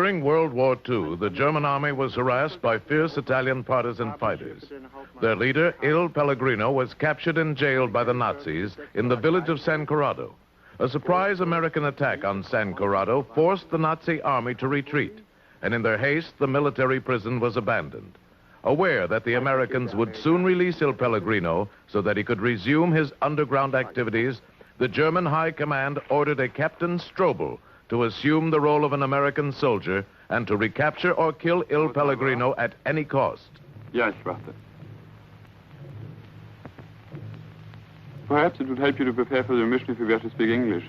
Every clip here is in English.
During World War II, the German army was harassed by fierce Italian partisan fighters. Their leader, Il Pellegrino, was captured and jailed by the Nazis in the village of San Corrado. A surprise American attack on San Corrado forced the Nazi army to retreat, and in their haste, the military prison was abandoned. Aware that the Americans would soon release Il Pellegrino so that he could resume his underground activities, the German High Command ordered a Captain Strobel to assume the role of an American soldier and to recapture or kill Il Pellegrino at any cost. Ja, ich warte. Perhaps it would help you to prepare for your mission if you were to speak English.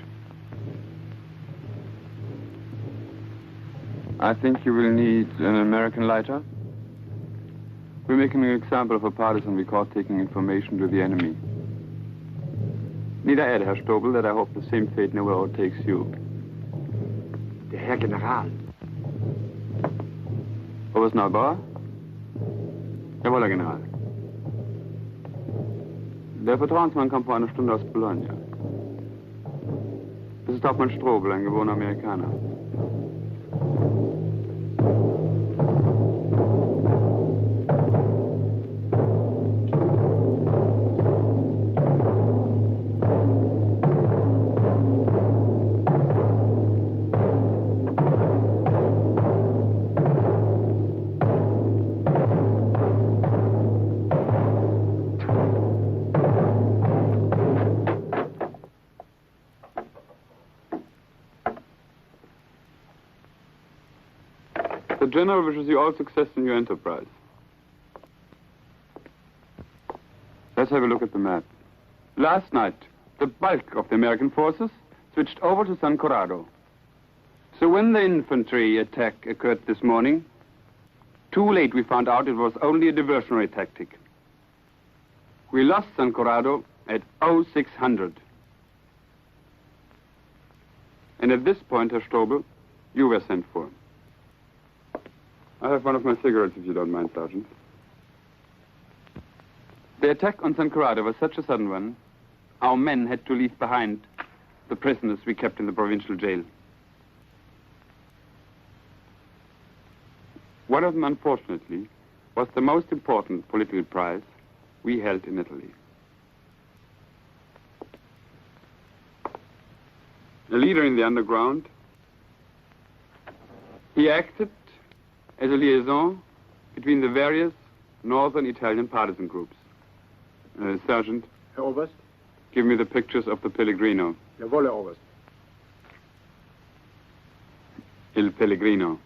I think you will need an American lighter. We're making an example of a partisan we caught taking information to the enemy. Need I add, Herr Strobel, that I hope the same fate never overtakes you? Der Herr General. Oberst Neubauer? Jawohl, Herr General. Der Vertrauensmann kam vor einer Stunde aus Bologna. Das ist Hauptmann Strobel, ein gewohner Amerikaner. The General wishes you all success in your enterprise. Let's have a look at the map. Last night, the bulk of the American forces switched over to San Corrado. So when the infantry attack occurred this morning, too late we found out it was only a diversionary tactic. We lost San Corrado at 0600. And at this point, Herr Strobel, you were sent for. I have one of my cigarettes, if you don't mind, Sergeant. The attack on San Corrado was such a sudden one, our men had to leave behind the prisoners we kept in the provincial jail. One of them, unfortunately, was the most important political prize we held in Italy. A leader in the underground, he acted as a liaison between the various northern Italian partisan groups. Sergeant. Herr Oberst. Give me the pictures of the Pellegrino. Jawohl, Herr Oberst. Il Pellegrino.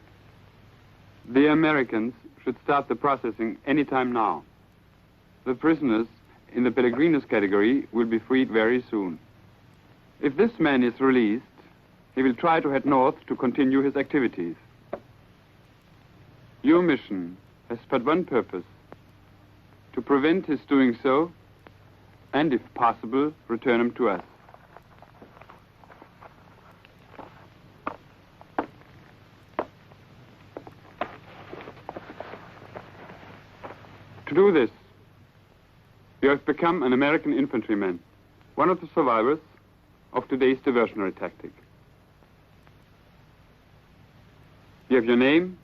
The Americans should start the processing any time now. The prisoners in the Pellegrino's category will be freed very soon. If this man is released, he will try to head north to continue his activities. Your mission has but one purpose: to prevent his doing so, and if possible, return him to us. To do this, you have become an American infantryman, one of the survivors of today's diversionary tactic. You have your name,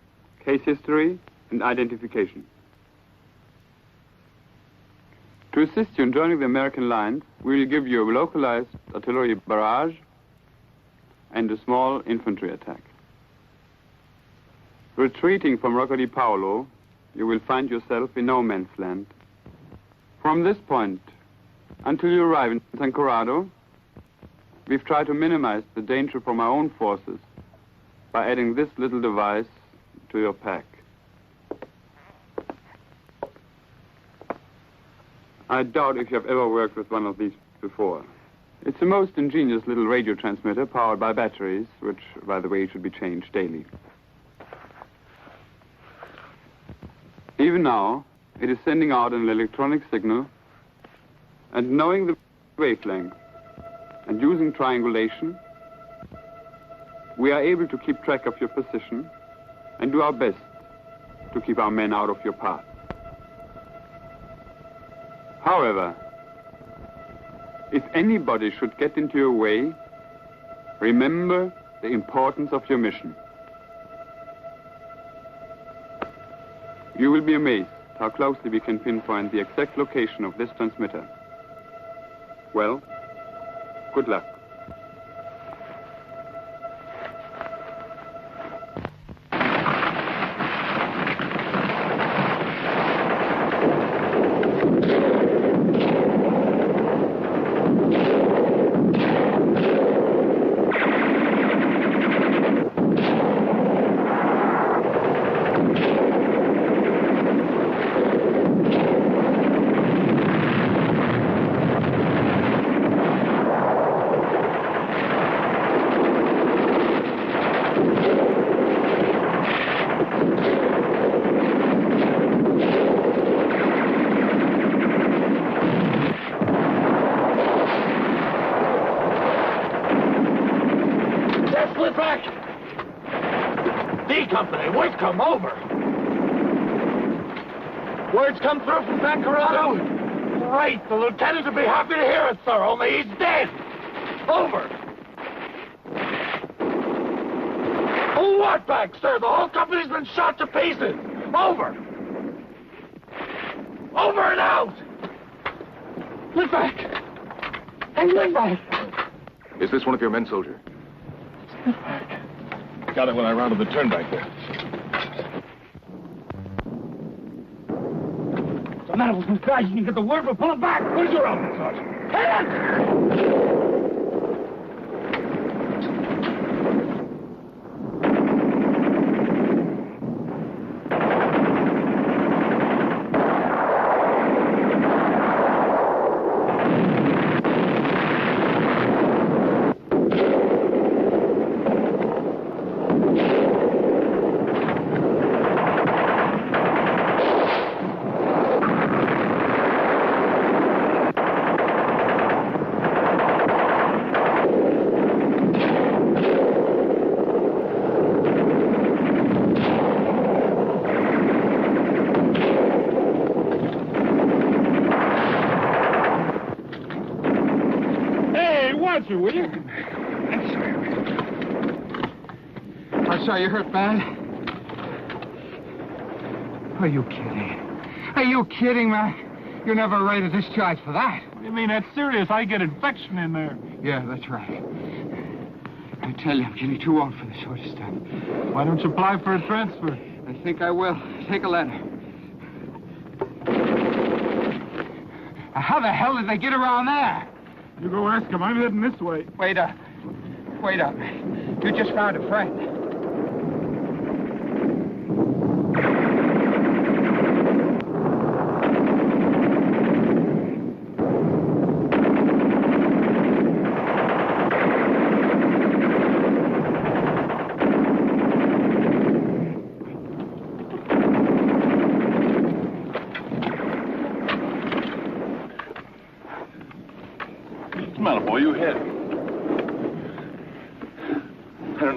case history, and identification. To assist you in joining the American lines, we will give you a localized artillery barrage and a small infantry attack. Retreating from Rocca di Paolo, you will find yourself in no man's land. From this point, until you arrive in San Corrado, we've tried to minimize the danger from our own forces by adding this little device to your pack. I doubt if you have ever worked with one of these before. It's a most ingenious little radio transmitter powered by batteries, which, by the way, should be changed daily. Even now, it is sending out an electronic signal, and knowing the wavelength and using triangulation, we are able to keep track of your position and do our best to keep our men out of your path. However, if anybody should get into your way, remember the importance of your mission. You will be amazed how closely we can pinpoint the exact location of this transmitter. Well, good luck. Come over. Words come through from San Corrado? Great. The lieutenant would be happy to hear it, sir, only he's dead. Over. Oh, what back, sir? The whole company's been shot to pieces. Over. Over and out. Look back. Hey, look back. Is this one of your men, soldier? Look back. Got it when I rounded the turn back there. Matter with guys, you can get the word, but pull it back. Where's your outfit, Sergeant? Hands! Will you? I'm sorry. I'm sorry you hurt bad. Are you kidding? Are you kidding, Mac? You're never ready to discharge for that. You mean that's serious? I get infection in there. Yeah, that's right. I tell you, I'm getting too old for this sort of stuff. Why don't you apply for a transfer? I think I will. Take a letter. How the hell did they get around there? You go ask him. I'm heading this way. Wait up. Wait up. You just found a friend.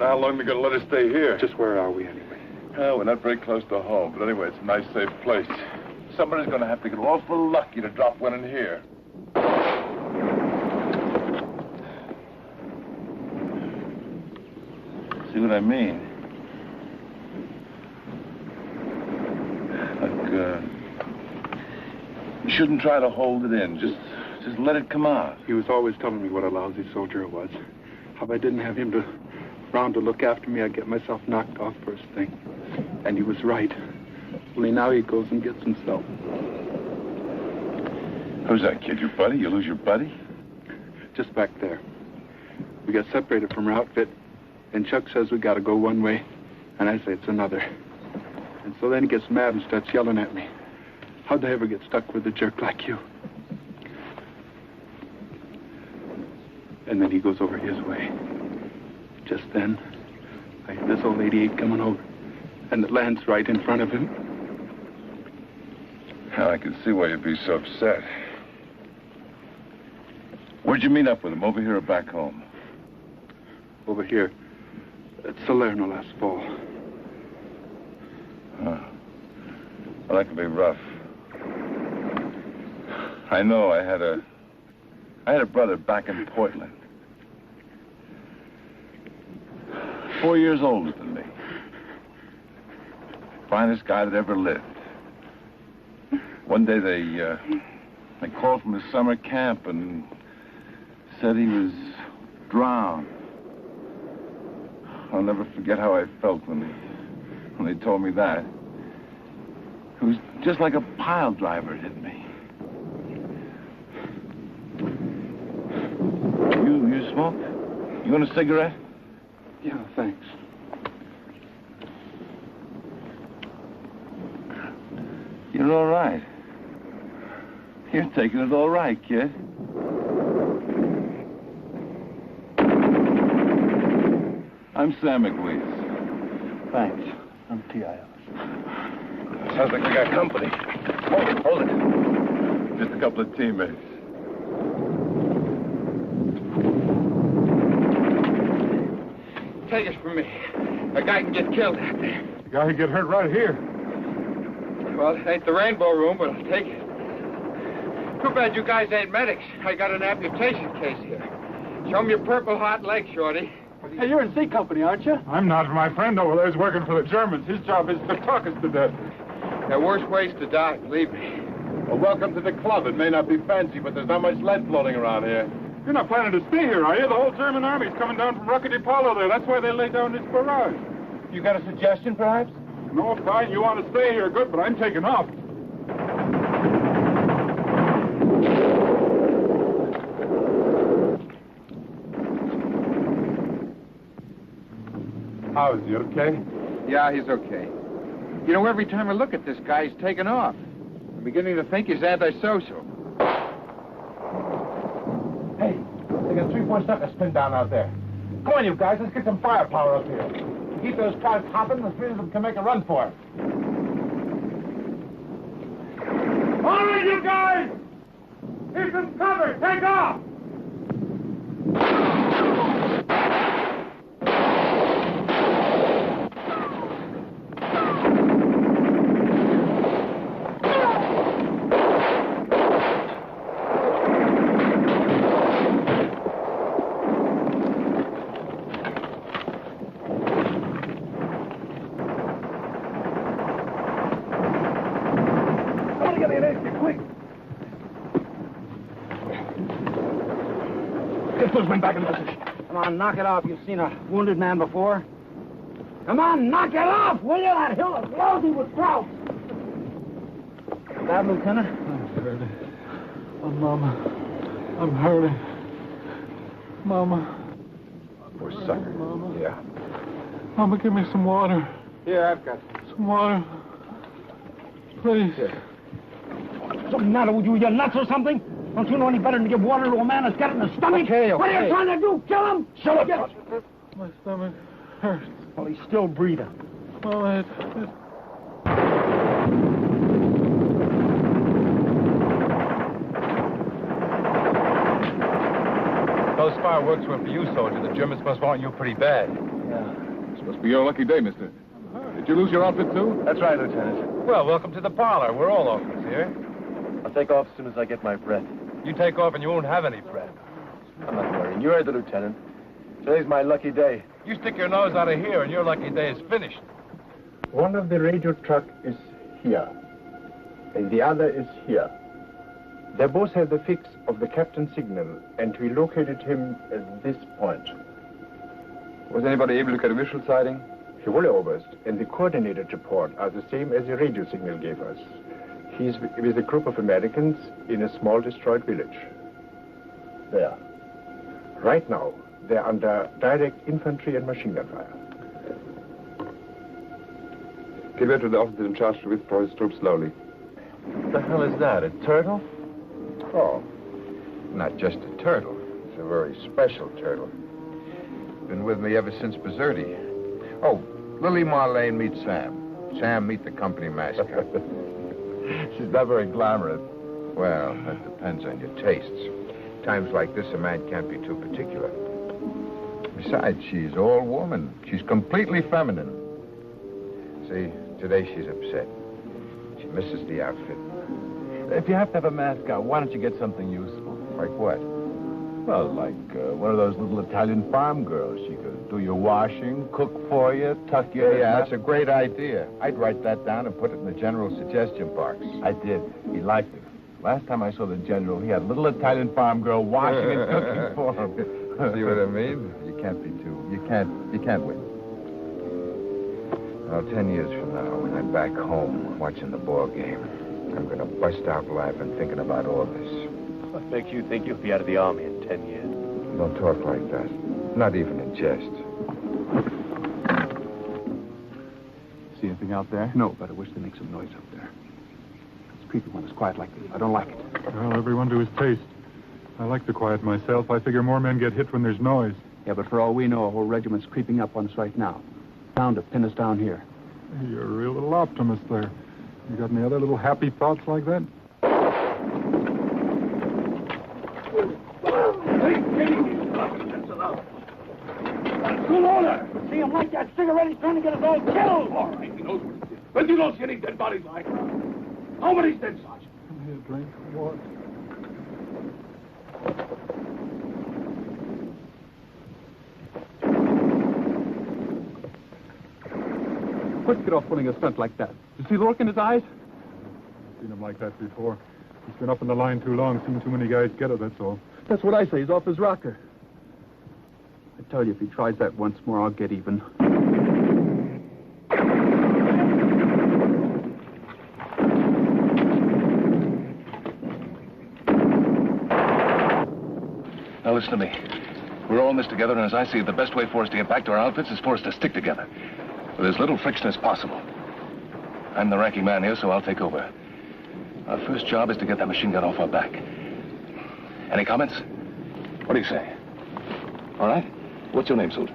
How long they're going to let us stay here? Just where are we, anyway? Oh, we're not very close to home, but anyway, it's a nice, safe place. Somebody's going to have to get awful lucky to drop one in here. See what I mean? Look, you shouldn't try to hold it in. Just let it come out. He was always telling me what a lousy soldier I was. How if I didn't have him around to look after me, I'd get myself knocked off first thing. And he was right. Only now he goes and gets himself. Who's that kid? Your buddy? You lose your buddy? Just back there. We got separated from our outfit, and Chuck says we got to go one way, and I say it's another. And so then he gets mad and starts yelling at me. How'd I ever get stuck with a jerk like you? And then he goes over his way. Just then, I hear this old 88 coming over, and it lands right in front of him. Well, I can see why you'd be so upset. Where'd you meet up with him, over here or back home? Over here, at Salerno last fall. Oh. Well, that could be rough. I know I had a brother back in Portland. 4 years older than me. Finest guy that ever lived. One day they called from his summer camp and said he was drowned. I'll never forget how I felt when they told me that. It was just like a pile driver hit me. You smoke? You want a cigarette? Yeah, thanks. You're all right. You're taking it all right, kid. I'm Sam McWeeds. Thanks. I'm T.I.O. Sounds like we got company. Hold it. Just a couple of teammates. Take it from me. A guy can get killed out there. The guy who get hurt right here. Well, it ain't the Rainbow Room, but I'll take it. Too bad you guys ain't medics. I got an amputation case here. Show me your Purple Heart leg, Shorty. Hey, you're in C Company, aren't you? I'm not. My friend over there is working for the Germans. His job is to talk us to death. There are worse ways to die, believe me. Well, welcome to the club. It may not be fancy, but there's not much lead floating around here. You're not planning to stay here, are you? The whole German army's coming down from Rockety Polo there. That's why they laid down this barrage. You got a suggestion, perhaps? No, fine. You want to stay here, good, but I'm taking off. How is he, okay? Yeah, he's okay. You know, every time I look at this guy, he's taken off. I'm beginning to think he's antisocial. Hey, they got 3-4 suckers pinned down out there. Come on, you guys, let's get some firepower up here. Keep those cars hopping, the three of them can make a run for it. All right, you guys! Keep them covered! Take off! Back in position. Come on, knock it off. You've seen a wounded man before. Come on, knock it off, will you? That hill is lousy with drought. Bad, Lieutenant? I'm hurting. Oh, Mama. I'm hurting. Mama. Poor sucker. Mama. Yeah. Mama, give me some water. Here, I've got Some water. Please. What's the matter with you? You nuts or something? Don't you know any better than to give water to a man that's got it in the stomach? Okay. What are you trying to do? Kill him? Shut up. My stomach hurts. Well, he's still breathing. Mama, Those fireworks were for you, soldier. The Germans must want you pretty bad. Yeah. This must be your lucky day, mister. Did you lose your outfit, too? That's right, Lieutenant. Well, welcome to the parlor. We're all orphans here. I'll take off as soon as I get my breath. You take off and you won't have any breath. I'm not worrying. You heard the lieutenant. Today's my lucky day. You stick your nose out of here and your lucky day is finished. One of the radio truck is here, and the other is here. They both have the fix of the captain's signal, and we located him at this point. Was anybody able to get a visual sighting? Jawohl, Herr Oberst, and the coordinated report are the same as the radio signal gave us. He's with a group of Americans in a small destroyed village. There. Right now, they're under direct infantry and machine gun fire. Give it to the officer in charge to withdraw his troops slowly. What the hell is that, a turtle? Oh. Not just a turtle. It's a very special turtle. Been with me ever since Bizerti. Oh, Lily Marlene meet Sam. Sam meet the company mascot. She's not very glamorous. Well, that depends on your tastes. Times like this, a man can't be too particular. Besides, she's all woman. She's completely feminine. See, today she's upset. She misses the outfit. If you have to have a mascot, why don't you get something useful? Like what? Well, like one of those little Italian farm girls. She could Do your washing, cook for you, tuck your hair. Yeah, that's a great idea. I'd write that down and put it in the general suggestion box. I did. He liked it. Last time I saw the general, he had a little Italian farm girl washing and cooking for him. See what I mean? You can't be too. You can't win. Now, 10 years from now, when I'm back home watching the ball game, I'm going to bust out laughing thinking about all this. What makes you think you'll be out of the Army in 10 years? Don't talk like that. Not even in jest. See anything out there? No, but I wish they'd make some noise up there. It's creepy when it's quiet like this. I don't like it. Well, everyone to his taste. I like the quiet myself. I figure more men get hit when there's noise. Yeah, but for all we know, a whole regiment's creeping up on us right now. Bound to pin us down here. You're a real little optimist there. You got any other little happy thoughts like that? Good order. See him light that cigarette, he's trying to get us all killed. All right, he knows what he did. But you don't see any dead bodies lying around. Nobody's dead, Sergeant. Come here, drink. What? Quick, get off pulling a stunt like that. You see the look in his eyes? Seen him like that before. He's been up in the line too long, seen too many guys get it, that's all. That's what I say. He's off his rocker. I tell you, if he tries that once more, I'll get even. Now listen to me. We're all in this together, and as I see it, the best way for us to get back to our outfits is for us to stick together. With as little friction as possible. I'm the ranking man here, so I'll take over. Our first job is to get that machine gun off our back. Any comments? What do you say? All right? What's your name, soldier?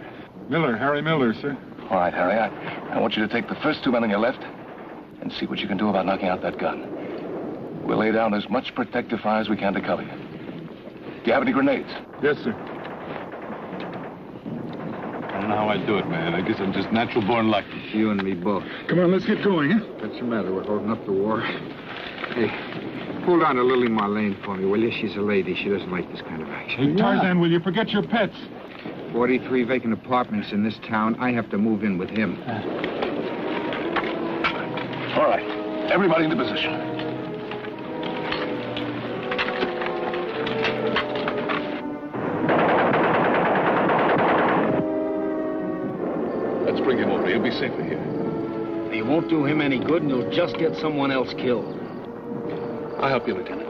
Miller, Harry Miller, sir. All right, Harry. I want you to take the first two men on your left and see what you can do about knocking out that gun. We'll lay down as much protective fire as we can to cover you. Do you have any grenades? Yes, sir. I don't know how I do it, man. I guess I'm just natural born lucky. You and me both. Come on, let's get going, huh? What's the matter? We're holding up the war. Hey, pull down to Lily Marlene for me, will you? She's a lady. She doesn't like this kind of action. Hey, Tarzan, will you forget your pets? 43 vacant apartments in this town. I have to move in with him. All right. Everybody into position. Let's bring him over. He'll be safer here. It won't do him any good, and you'll just get someone else killed. I'll help you, Lieutenant.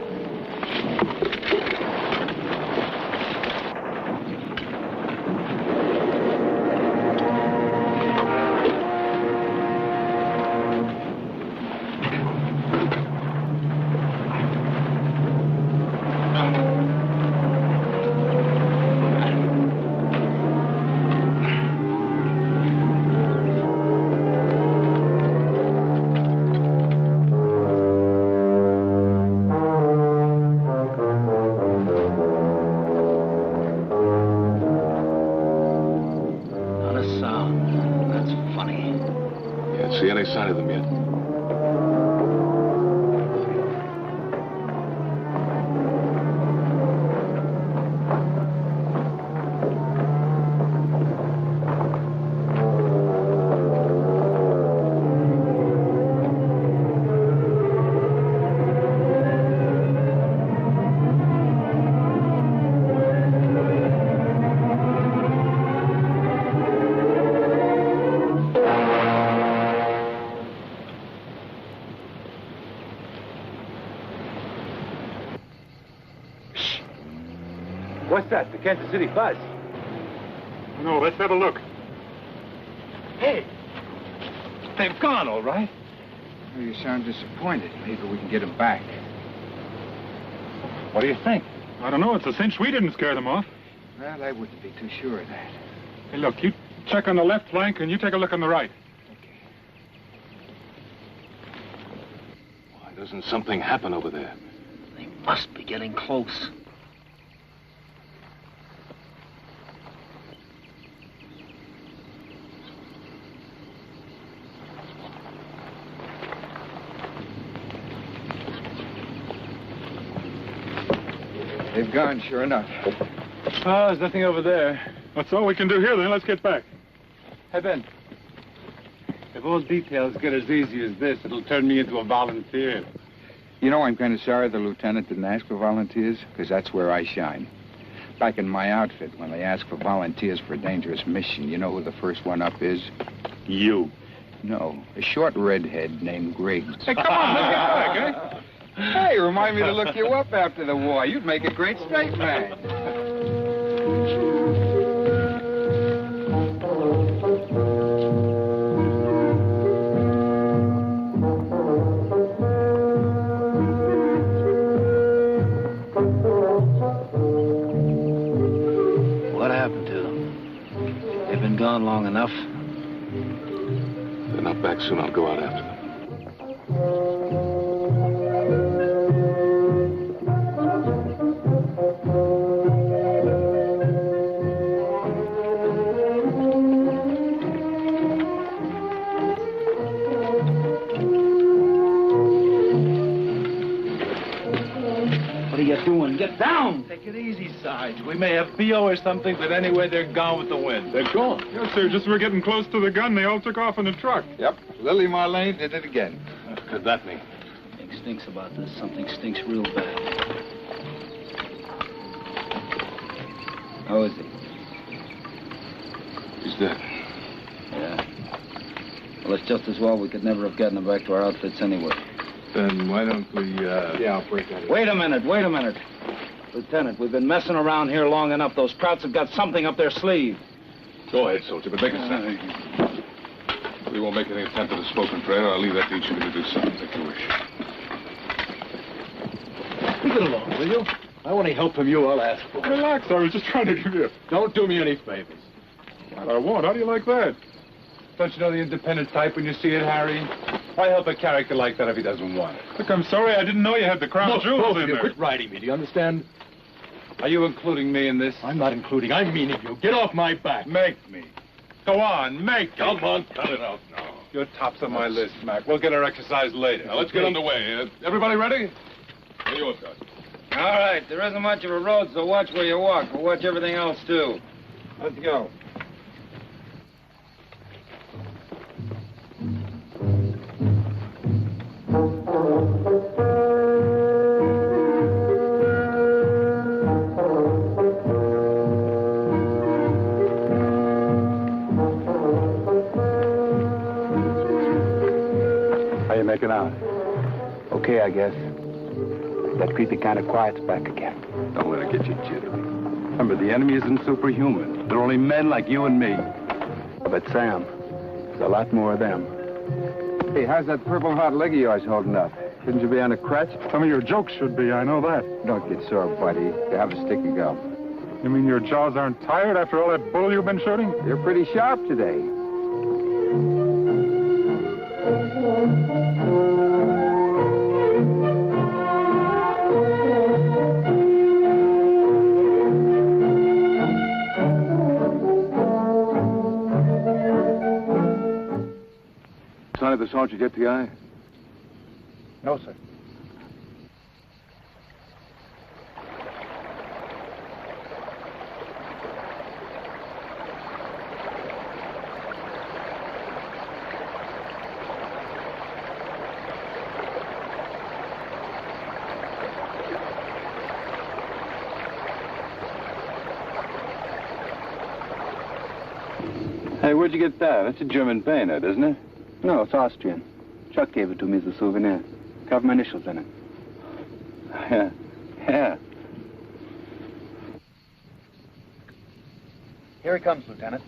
See any sign of them yet? What's that? The Kansas City bus? No, let's have a look. Hey! They've gone, all right. Well, you sound disappointed. Maybe we can get him back. What do you think? I don't know. It's a cinch we didn't scare them off. Well, I wouldn't be too sure of that. Hey, look, you check on the left flank and you take a look on the right. Why doesn't something happen over there? They must be getting close. They've gone, sure enough. Oh, there's nothing over there. That's all we can do here, then. Let's get back. Hey, Ben. If all details get as easy as this, it'll turn me into a volunteer. You know, I'm kind of sorry the lieutenant didn't ask for volunteers, because that's where I shine. Back in my outfit, when they ask for volunteers for a dangerous mission, you know who the first one up is? You. No, a short redhead named Griggs. Hey, come on, let's get back, eh? Hey, remind me to look you up after the war. You'd make a great straight man. What happened to them? They've been gone long enough. They're not back soon. I'll go out after them. What are you doing? Get down! Take it easy, Sarge. We may have BO or something, but anyway, they're gone with the wind. They're gone. Yes, sir. Just as we're getting close to the gun, they all took off in a truck. Yep, Lily Marlene did it again. What could that mean? Something stinks about this. Something stinks real bad. How is he? He's dead. Yeah. Well, it's just as well we could never have gotten him back to our outfits anyway. Then why don't we, Yeah, I'll break that. Wait a minute. Lieutenant, we've been messing around here long enough. Those Krauts have got something up their sleeve. Go ahead, soldier, but make it snap. We won't make any attempt at a spoken prayer. I'll leave that to each of you to do something if you wish. leave it alone, will you? I want any help from you, I'll ask for it. Relax, I was just trying to give you... Don't do me any favors. What, I won't? How do you like that? Don't you know the independent type when you see it, Harry? Why help a character like that if he doesn't want it? Look, I'm sorry, I didn't know you had the crown jewels in there. Quit writing me, do you understand? Are you including me in this? I'm not including, I'm meaning you. Get off my back. Make me. Go on, make me. Come on, cut it out now. You're tops on my list, Mac. We'll get our exercise later. Now, let's get underway. Everybody ready? Here you go. All right, there isn't much of a road, so watch where you walk. But watch everything else, too. Let's go. How you making out? Okay, I guess. That creepy kind of quiet's back again. Don't let it get you jittery. Remember, the enemy isn't superhuman. They're only men like you and me. But Sam, there's a lot more of them. Hey, how's that purple hot leg of yours holding up? Shouldn't you be on a crutch? Some of your jokes should be, I know that. Don't get sore, buddy. You have a stick of gum. You mean your jaws aren't tired after all that bull you've been shooting? You're pretty sharp today. Did the sergeant get the guy? No, sir. Hey, where'd you get that? That's a German bayonet, isn't it? No, it's Austrian. Chuck gave it to me as a souvenir. Got my initials in it. Yeah. Yeah. Here he comes, Lieutenant.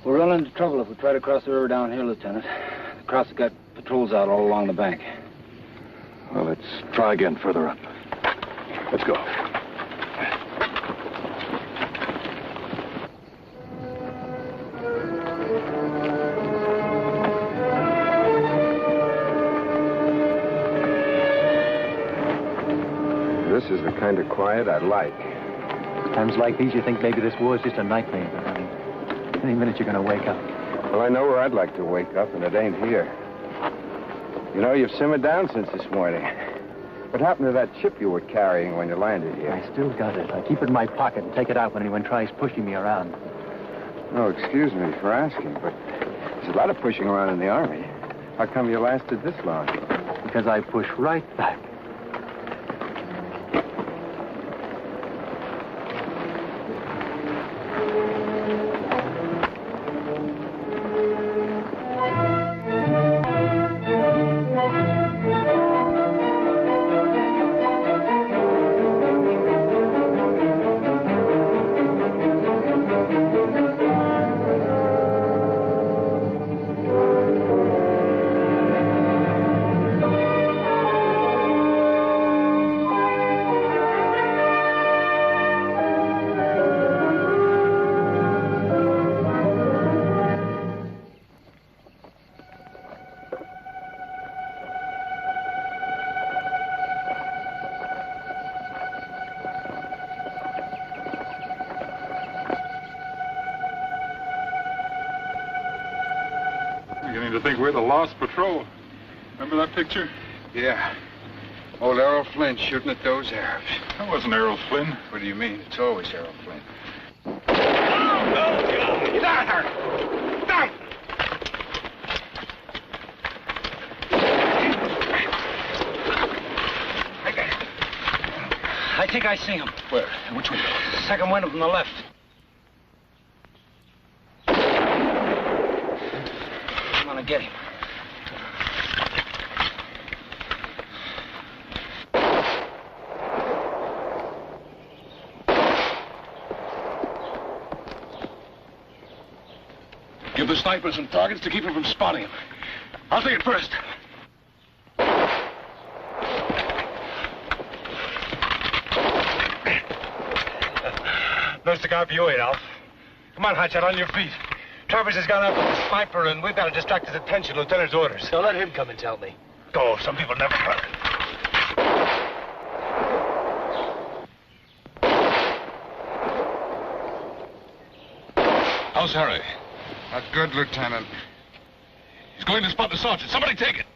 We'll run into trouble if we try to cross the river down here, Lieutenant. The Krauts have got patrols out all along the bank. Well, let's try again further up. Let's go. This is the kind of quiet I like. Times like these, you think maybe this war is just a nightmare. But I mean, any minute you're going to wake up. Well, I know where I'd like to wake up, and it ain't here. You know, you've simmered down since this morning. What happened to that chip you were carrying when you landed here? I still got it. I keep it in my pocket and take it out when anyone tries pushing me around. Oh, excuse me for asking, but there's a lot of pushing around in the Army. How come you lasted this long? Because I push right back. Beginning to think we're the lost patrol. Remember that picture? Yeah. Old Errol Flynn shooting at those Arabs. That wasn't Errol Flynn. What do you mean? It's always Errol Flynn. Get out of here! Down! I think I see him. Where? Which window? Second window from the left. I'm gonna get him. Give the sniper some targets to keep him from spotting him. I'll take it first. No cigar for you, Adolf. Come on, Hotshot, on your feet. Travers has gone out with the sniper, and we've got to distract his attention. Lieutenant's orders. So let him come and tell me. Oh, some people never learn. How's Harry? Not good, Lieutenant. He's going to spot the sergeant. Somebody take it.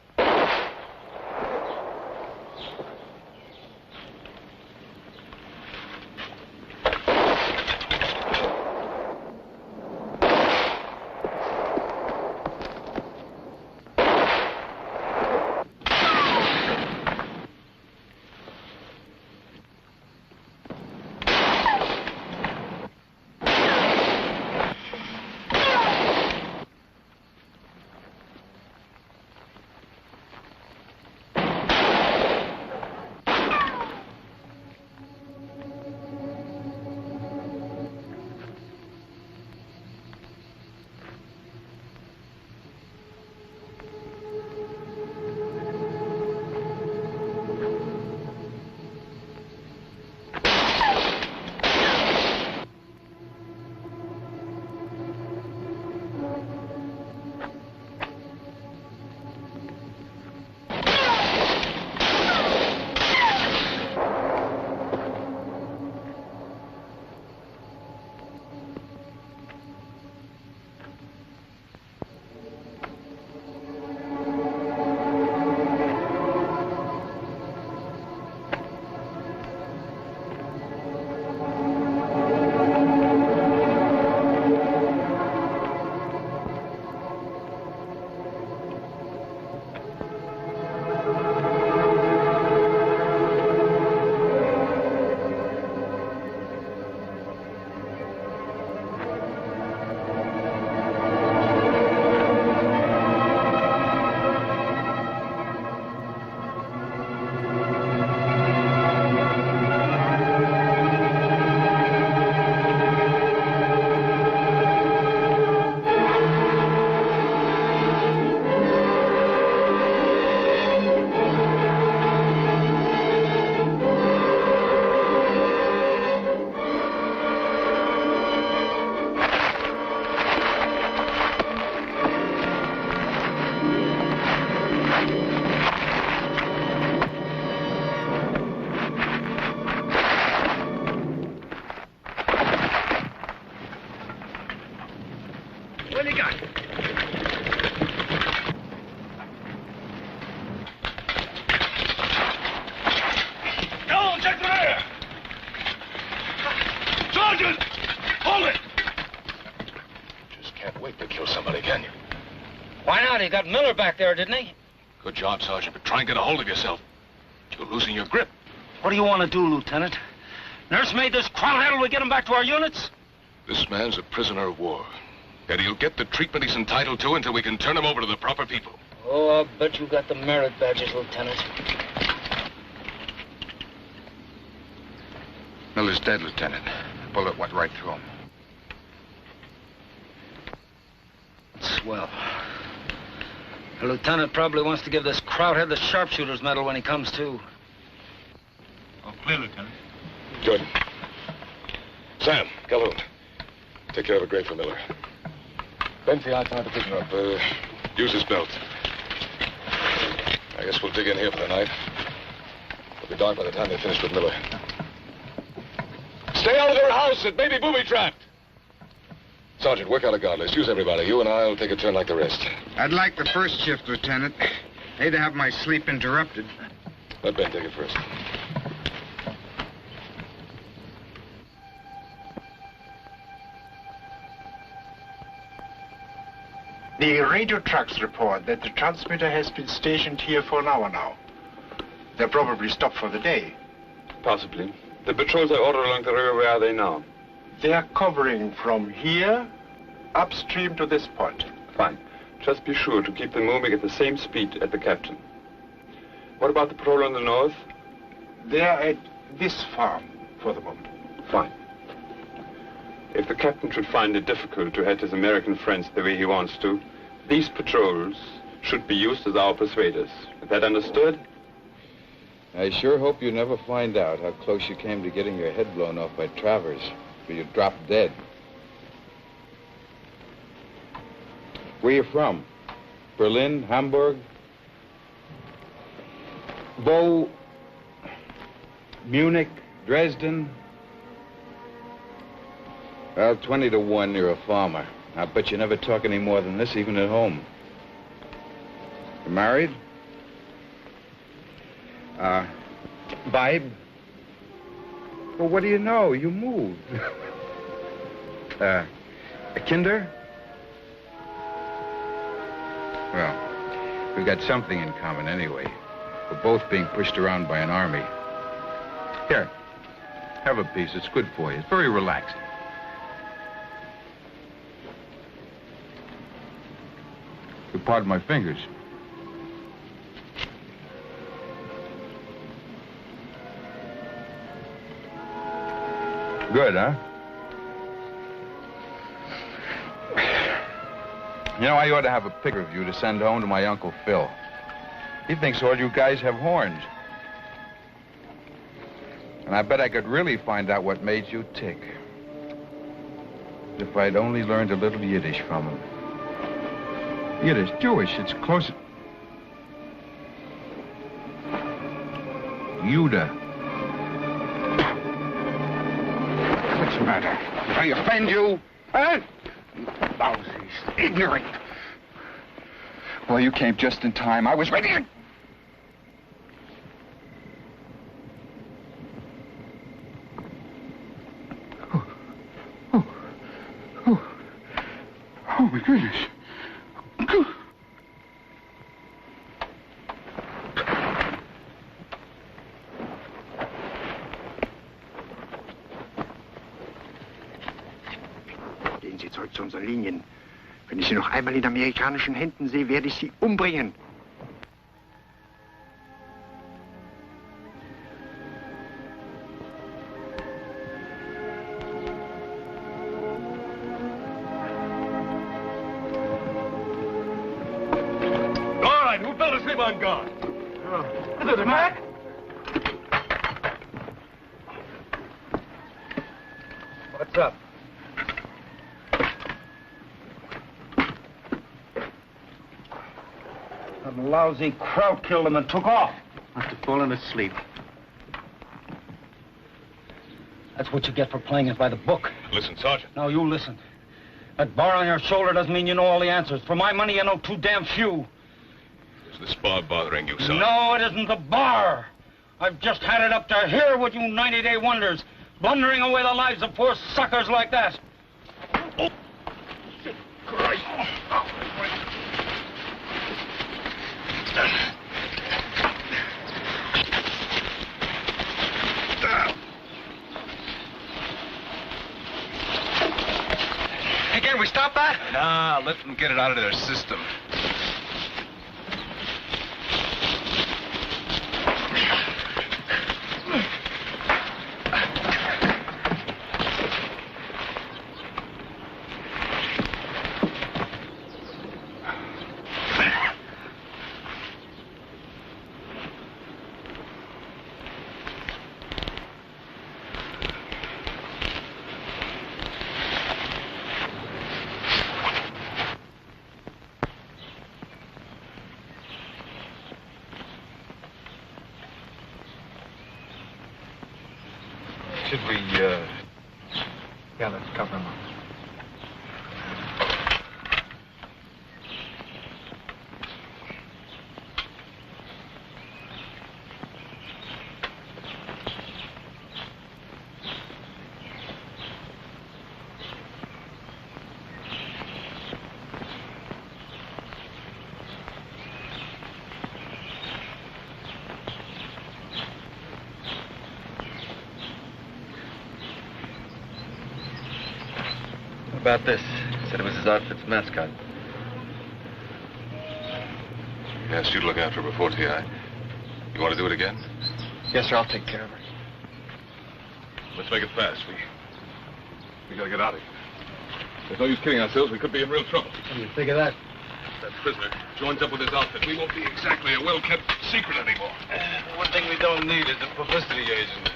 can't wait to kill somebody, can you? Why not? He got Miller back there, didn't he? Good job, Sergeant, but try and get a hold of yourself. You're losing your grip. What do you want to do, Lieutenant? Nurse made this crowd till we get him back to our units? This man's a prisoner of war. And he'll get the treatment he's entitled to until we can turn him over to the proper people. Oh, I'll bet you got the merit badges, Lieutenant. Miller's dead, Lieutenant. A bullet went right through him. Swell. The lieutenant probably wants to give this crowdhead the sharpshooter's medal when he comes to. Oh, clear, Lieutenant. Good. Sam, Calhoun, take care of a grave for Miller. Benzie, I'll tie the prisoner up. Use his belt. I guess we'll dig in here for the night. It'll be dark by the time they finish with Miller. Stay out of their house. It may be booby-trapped. Sergeant, work out a guard list. Use everybody. You and I'll take a turn like the rest. I'd like the first shift, Lieutenant. Hate to have my sleep interrupted. Let Ben take it first. The radio trucks report that the transmitter has been stationed here for an hour now. They're probably stopped for the day. Possibly. The patrols I ordered along the river, where are they now? They're covering from here upstream to this point. Fine. Just be sure to keep them moving at the same speed as the captain. What about the patrol on the north? They're at this farm for the moment. Fine. If the captain should find it difficult to head his American friends the way he wants to, these patrols should be used as our persuaders. Is that understood? I sure hope you never find out how close you came to getting your head blown off by Travers, but you dropped dead. Where you from? Berlin, Hamburg? Bo, Munich, Dresden? Well, 20 to 1, you're a farmer. I bet you never talk any more than this, even at home. You married? Vibe? Well, what do you know? You moved. A kinder? Well, we've got something in common anyway. We're both being pushed around by an army. Here, have a piece. It's good for you. It's very relaxing. You pardon my fingers. Good, huh? You know, I ought to have a picture of you to send home to my Uncle Phil. He thinks all you guys have horns. And I bet I could really find out what made you tick. If I'd only learned a little Yiddish from him. Yiddish, Jewish, it's close. Judah. What's the matter? Did I offend you? Huh? Lousies, ignorant. Well, you came just in time. I was ready to... Oh, my goodness. Gehen Sie zurück zu unseren Linien. Wenn ich Sie noch einmal in amerikanischen Händen sehe, werde ich Sie umbringen. All right, who fell asleep on guard? Is it Mac? What's up? That lousy Kraut killed him and took off. Must have fallen asleep. That's what you get for playing it by the book. Listen, Sergeant. Now, you listen. That bar on your shoulder doesn't mean you know all the answers. For my money, you know too damn few. Is this bar bothering you, Sergeant? No, it isn't the bar. I've just had it up to here with you 90-day wonders, blundering away the lives of poor suckers like that. Oh. Shit. that? Nah, let them get it out of their system. Should we, yeah, let's cover him up. About this. Said it was his outfit's mascot. He asked you to look after her before T.I. You want to do it again? Yes, sir, I'll take care of her. Let's make it fast. We gotta get out of here. There's no use kidding ourselves. We could be in real trouble. What do you think of that? That prisoner joins up with his outfit. We won't be exactly a well-kept secret anymore. One thing we don't need is a publicity agent.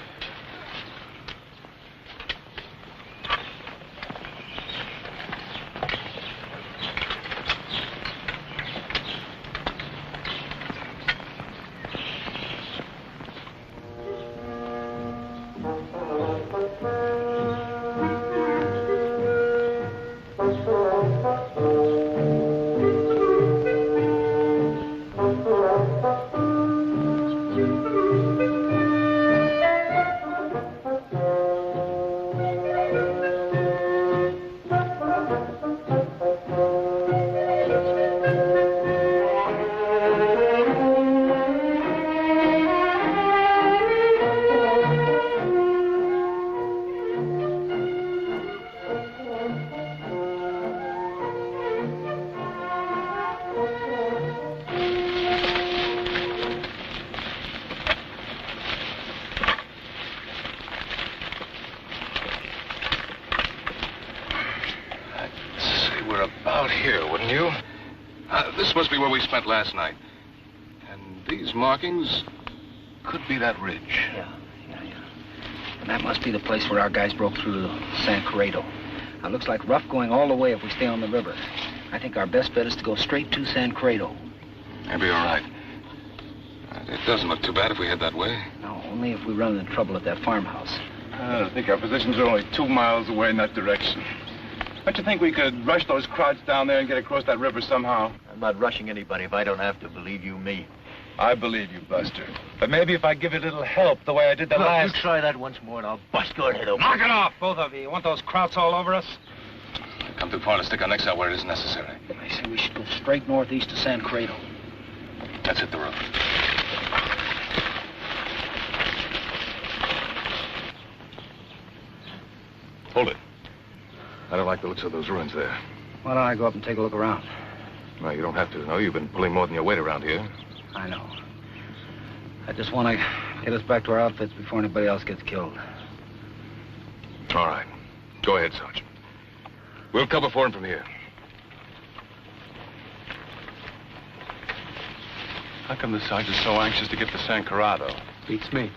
This must be where we spent last night. And these markings could be that ridge. Yeah. And that must be the place where our guys broke through to San Corrado. Now, it looks like rough going all the way if we stay on the river. I think our best bet is to go straight to San Corrado. Maybe you're right. It doesn't look too bad if we head that way. No, only if we run into trouble at that farmhouse. I think our positions are only 2 miles away in that direction. Don't you think we could rush those crowds down there and get across that river somehow? I'm not rushing anybody if I don't have to, believe you me. I believe you, Buster. But maybe if I give you a little help the way I did the last... You try that once more and I'll bust your head open. Knock it off, both of you. You want those krauts all over us? We've come too far to stick our necks out where it is necessary. I say we should go straight northeast to San Corrado. Let's hit the road. Hold it. I don't like the looks of those ruins there. Why don't I go up and take a look around? No, you don't have to. No, you've been pulling more than your weight around here. I know. I just want to get us back to our outfits before anybody else gets killed. All right. Go ahead, Sergeant. We'll cover for him from here. How come the sergeant's so anxious to get to San Corrado? Beats me.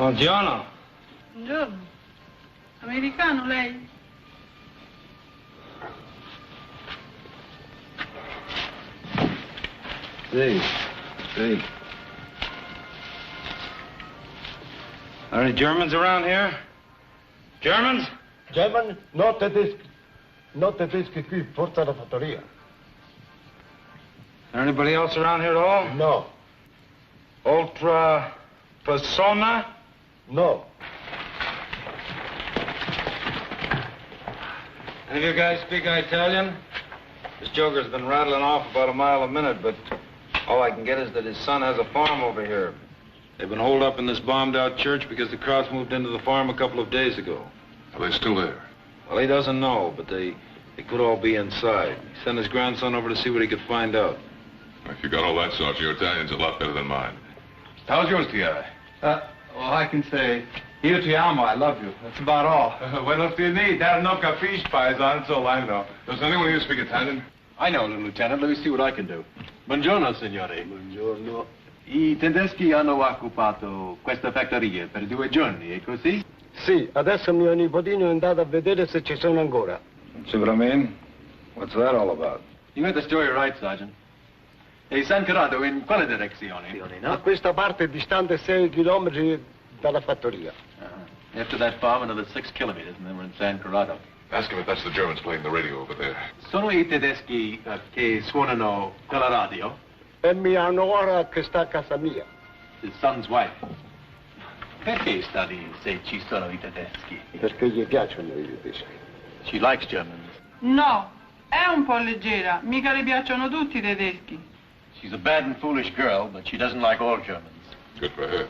Buongiorno. Buongiorno. Americano lei? See. Are any Germans around here? Germans? German? No tedeschi. No tedeschi qui, forza la fattoria. Is there anybody else around here at all? No. Ultra persona? No. Any of you guys speak Italian? This joker's been rattling off about a mile a minute, but all I can get is that his son has a farm over here. They've been holed up in this bombed-out church because the Krauts moved into the farm a couple of days ago. Are they still there? Well, he doesn't know, but they could all be inside. He sent his grandson over to see what he could find out. If you got all that, Sergeant, your Italian's a lot better than mine. How's yours, T.I.? Well, I can say, io ti amo, I love you. That's about all. What else do you need? That no capisce, paisan, that's all I know. Does anyone here speak Italian? I know, Lieutenant. Let me see what I can do. Buongiorno, signore. Buongiorno. I tedeschi hanno occupato questa fattoria per 2 giorni, è così? Sì, adesso mio nipotino è andato a vedere se ci sono ancora. See what I mean? What's that all about? You got the story right, Sergeant. E San Corrado in quale direzione? A questa parte distante 6 chilometri dalla fattoria. After that farm, another 6 kilometers, and then we're in San Corrado. Ask him if that's the Germans playing the radio over there. Sono I tedeschi che suonano quella radio? E mia nuora che sta a casa mia. His son's wife. Perché sta lì se ci sono I tedeschi? Perché gli piacciono I tedeschi. She likes Germans. No, è un po' leggera. Mica le piacciono tutti I tedeschi. She's a bad and foolish girl, but she doesn't like all Germans. Good for her.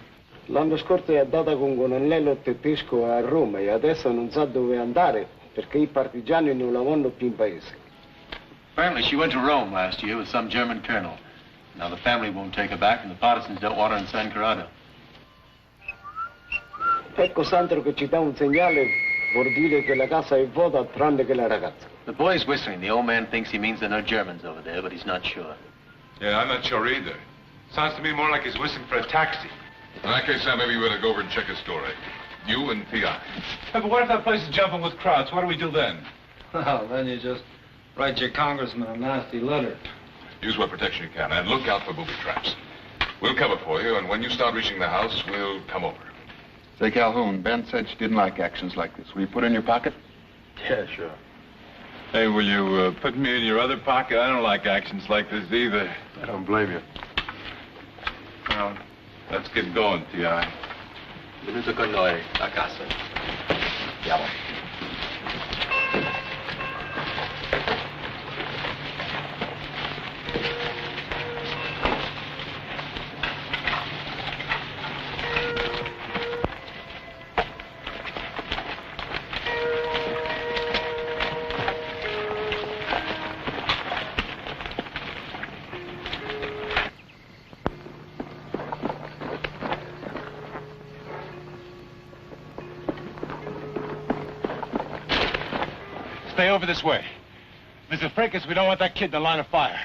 L'anno scorso è andata con un colonnello tedesco a Roma e adesso non sa dove andare perché I partigiani non la vogliono più in paese. Apparently she went to Rome last year with some German colonel. Now the family won't take her back and the partisans don't want her in San Corrado. Ecco Sandro che ci dà un segnale, vuol dire che la casa è vuota tranne che la ragazza. The boy's whistling. The old man thinks he means there are no Germans over there, but he's not sure. Yeah, I'm not sure either. Sounds to me more like he's whistling for a taxi. In that case, Sam, maybe you better go over and check his story. You and T.I. Hey, but what if that place is jumping with Krauts? What do we do then? Well, then you just write your congressman a nasty letter. Use what protection you can, and look out for booby traps. We'll cover for you, and when you start reaching the house, we'll come over. Say, Calhoun, Ben said she didn't like actions like this. Will you put her in your pocket? Yeah, sure. Hey, will you put me in your other pocket? I don't like actions like this either. I don't blame you. Well, let's get going, T.I. Venuto con noi a casa. Andiamo. Stay over this way. Mr. Fracas, we don't want that kid in the line of fire.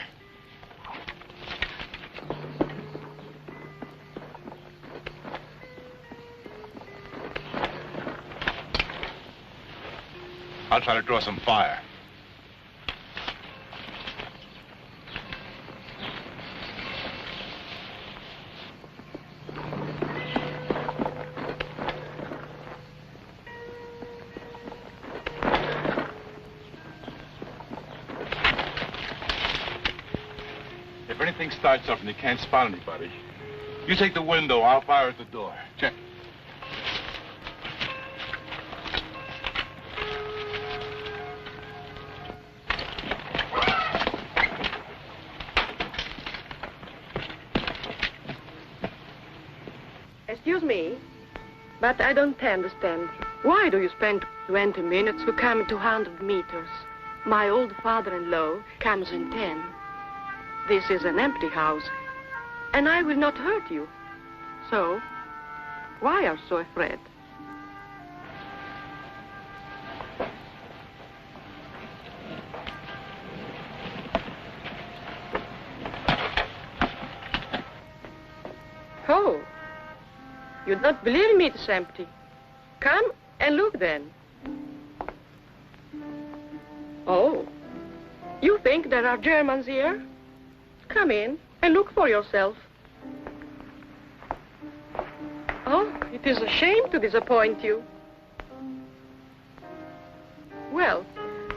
I'll try to draw some fire. If anything starts up and you can't spot anybody, you take the window, I'll fire at the door. Check. Excuse me, but I don't understand. Why do you spend 20 minutes to come 200 meters? My old father-in-law comes in 10. This is an empty house, and I will not hurt you. So, why are you so afraid? Oh, you Don't believe me, it's empty. Come and look then. Oh, you think there are Germans here? Come in and look for yourself. Oh, it is a shame to disappoint you. Well,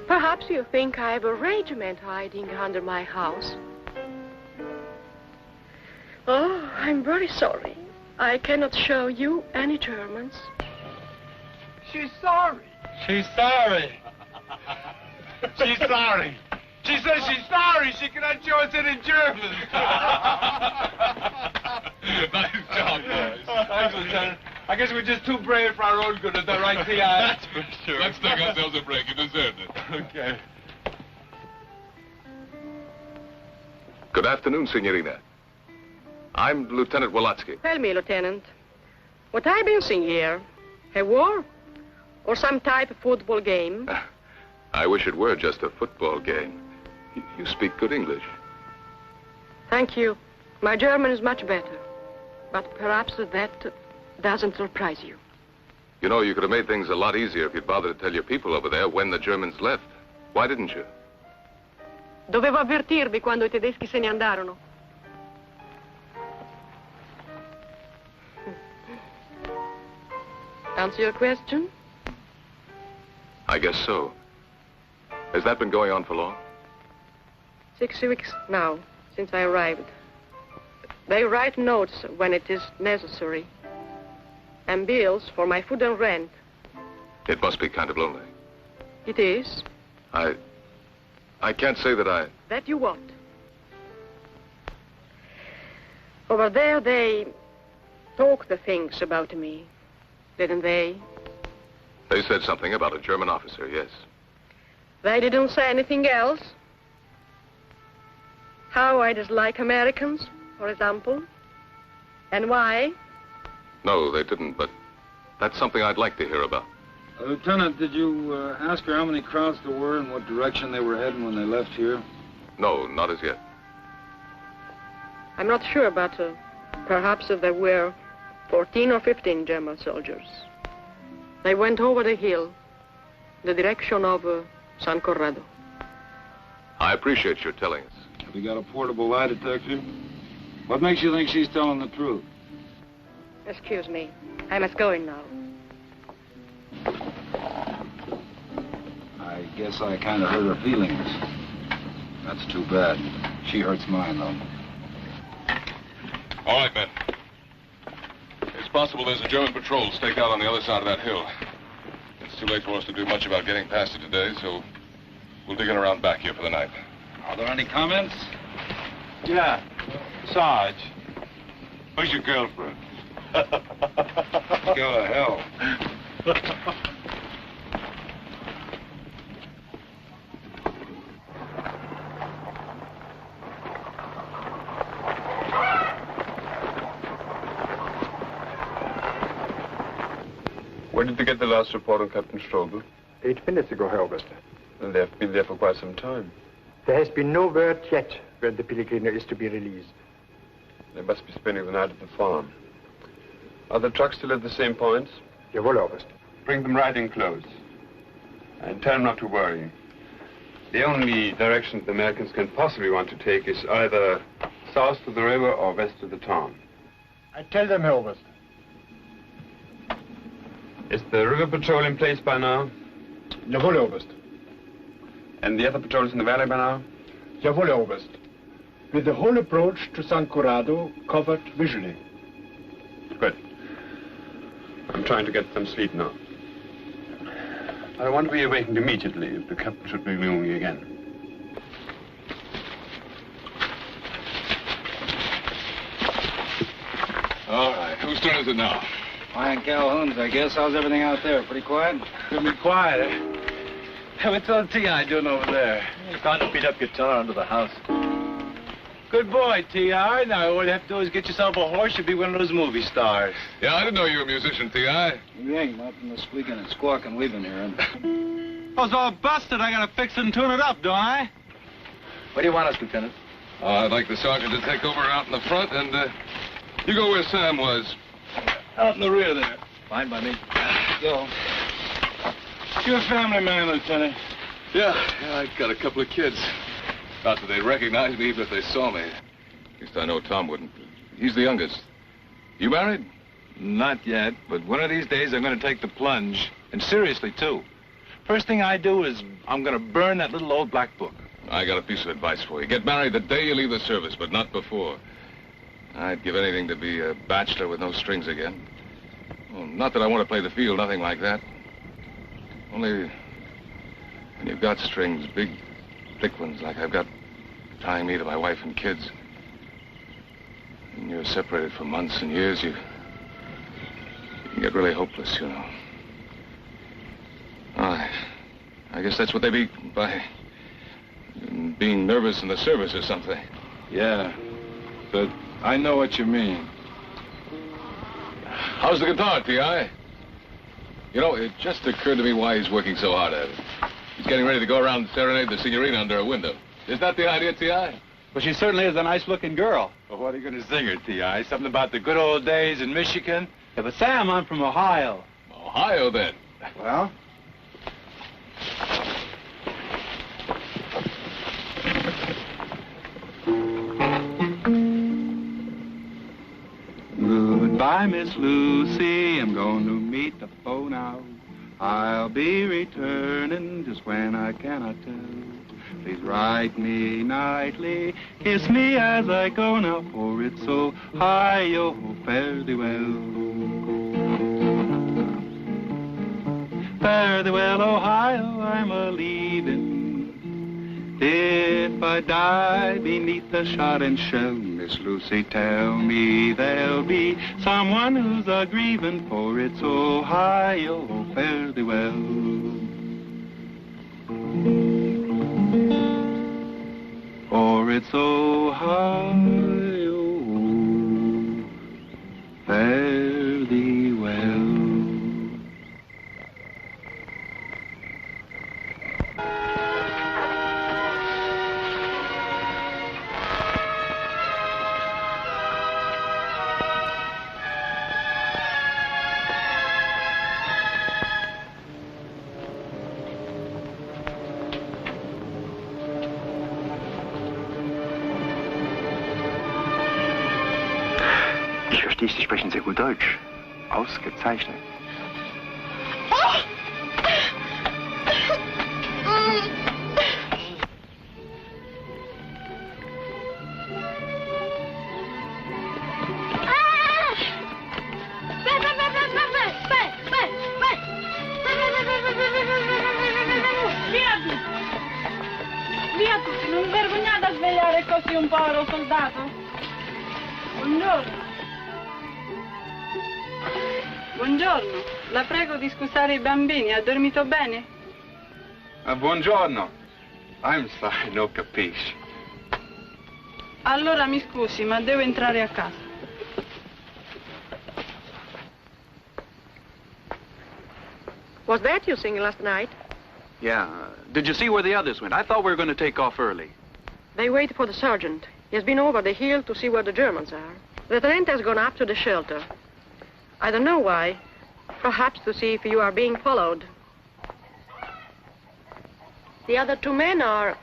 perhaps you think I have a regiment hiding under my house. Oh, I'm very sorry. I cannot show you any Germans. She's sorry. She's sorry. She's sorry. She says she's sorry. She cannot show us any Germans. Nice job, boys. Thanks, Lieutenant. I guess we're just too brave for our own good. Is that right, T.I.? That's for sure. Let's take ourselves a break. You deserved it. Okay. Good afternoon, Signorina. I'm Lieutenant Wolotsky. Tell me, Lieutenant, what I've been seeing here, a war or some type of football game? I wish it were just a football game. You speak good English. Thank you. My German is much better. But perhaps that doesn't surprise you. You know, you could have made things a lot easier if you'd bothered to tell your people over there when the Germans left. Why didn't you? Dovevo avvertirvi quando I tedeschi se ne andarono. Answer your question? I guess so. Has that been going on for long? 6 weeks now, since I arrived. They write notes when it is necessary. And bills for my food and rent. It must be kind of lonely. It is. I can't say that I... That you what? Over there, they talk the things about me, didn't they? They said something about a German officer, yes. They didn't say anything else? How I dislike Americans, for example? And why? No, they didn't, but that's something I'd like to hear about. Lieutenant, did you ask her how many crowds there were and what direction they were heading when they left here? No, not as yet. I'm not sure, but perhaps there were 14 or 15 German soldiers. They went over the hill, the direction of San Corrado. I appreciate your telling us. Have you got a portable lie detector? What makes you think she's telling the truth? Excuse me. I must go in now. I guess I kind of hurt her feelings. That's too bad. She hurts mine, though. All right, men. It's possible there's a German patrol staked out on the other side of that hill. It's too late for us to do much about getting past it today, so we'll dig in around back here for the night. Are there any comments? Yeah. Sarge. Who's your girlfriend? Go to hell. Where did they get the last report on Captain Strobel? 8 minutes ago, Herbert. And they've been there for quite some time. There has been no word yet when the Pellegrino is to be released. They must be spending the night at the farm. Are the trucks still at the same points? Jawohl, Oberst. Bring them right in close. And tell them not to worry. The only direction the Americans can possibly want to take is either south to the river or west to the town. I tell them, Oberst. Is the river patrol in place by now? Jawohl, Oberst. And the other patrols in the valley by now? Jawohl, Oberst. With the whole approach to San Corrado covered visually. Good. I'm trying to get some sleep now. I want to be awakened immediately if the captain should be moving again. All right, whose turn is it now? Mine Calhoun's, I guess. How's everything out there? Pretty quiet? Could be quiet, eh? What's old T.I. doing over there? He's found a beat-up guitar under the house. Good boy, T.I. Now, all you have to do is get yourself a horse. You'll be one of those movie stars. Yeah, I didn't know you were a musician, T.I. You ain't, not from the squeaking and squawking we've been hearing. I was all busted. I gotta fix it and tune it up, don't I? What do you want us, Lieutenant? I'd like the sergeant to take over out in the front, and you go where Sam was. Out in the rear there. Fine by me. Go. You're a family man, Lieutenant. Yeah, I got a couple of kids. Not that they'd recognize me even if they saw me. At least I know Tom wouldn't. He's the youngest. You married? Not yet, but one of these days I'm going to take the plunge. And seriously, too. First thing I do is I'm going to burn that little old black book. I got a piece of advice for you. Get married the day you leave the service, but not before. I'd give anything to be a bachelor with no strings again. Well, not that I want to play the field, nothing like that. Only when you've got strings, big, thick ones, like I've got tying me to my wife and kids, and you're separated for months and years, you get really hopeless, you know. I guess that's what they mean by being nervous in the service or something. Yeah, but I know what you mean. How's the guitar, T.I.? You know, it just occurred to me why he's working so hard at it. He's getting ready to go around and serenade the senorita under a window. Is that the idea, T.I.? Well, she certainly is a nice-looking girl. Well, what are you going to sing her, T.I.? Something about the good old days in Michigan? Yeah, but Sam, I'm from Ohio. Ohio, then? Well? Goodbye, Miss Lucy, I'm going to meet the foe now. I'll be returning just when I cannot tell. Please write me nightly, kiss me as I go now, for it's so high, oh, fare thee well. Fare thee well, Ohio, I'm a-leaving. If I die beneath the shot and shell, Miss Lucy, tell me there'll be someone who's a-grieving, for it's Ohio, fare thee well. For it's Ohio, fare thee well. Sie sprechen sehr gut Deutsch. Ausgezeichnet. Via tutti, non vergognate a svegliare così un povero soldato? Buongiorno. Buongiorno, la prego di scusare i bambini, ha dormito bene? Buongiorno. I'm sorry, no capisce. Allora mi scusi, ma devo entrare a casa. Was that you singing last night? Yeah. Did you see where the others went? I thought we were going to take off early. They wait for the sergeant. He has been over the hill to see where the Germans are. The lieutenant has gone up to the shelter. I don't know why. Perhaps to see if you are being followed. The other two men are...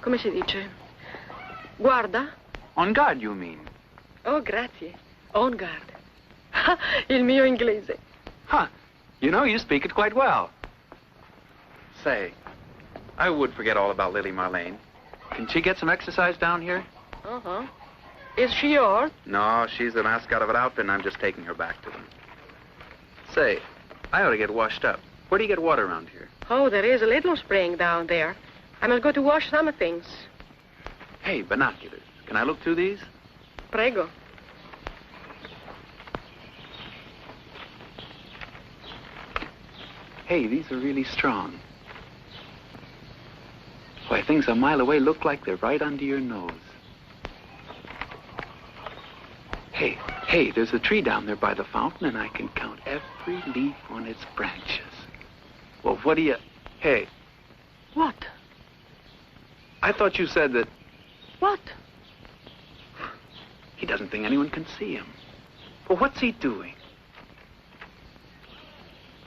come si dice? Guarda? On guard, you mean? Oh, grazie. On guard. Il mio inglese. Huh. You know, you speak it quite well. Say, I would forget all about Lily Marlene. Can she get some exercise down here? Uh-huh. Is she yours? No, she's the mascot of an outfit, and I'm just taking her back to them. Say, I ought to get washed up. Where do you get water around here? Oh, there is a little spring down there. I must go to wash some things. Hey, binoculars. Can I look through these? Prego. Hey, these are really strong. Why, things a mile away look like they're right under your nose. Hey, there's a tree down there by the fountain, and I can count every leaf on its branches. Well, what do you... Hey. What? I thought you said that... What? He doesn't think anyone can see him. Well, what's he doing?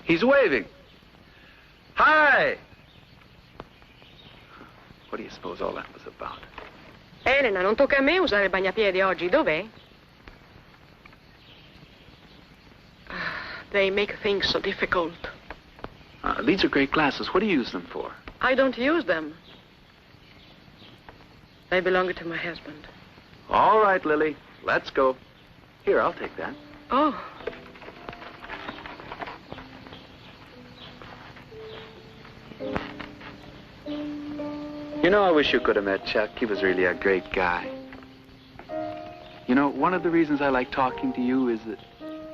He's waving. Hi! What do you suppose all that was about? Elena, non tocca a me usare il bagnapiedi oggi. Dov'è? They make things so difficult. These are great glasses. What do you use them for? I don't use them. They belong to my husband. All right, Lily. Let's go. Here, I'll take that. Oh. You know, I wish you could have met Chuck. He was really a great guy. You know, one of the reasons I like talking to you is that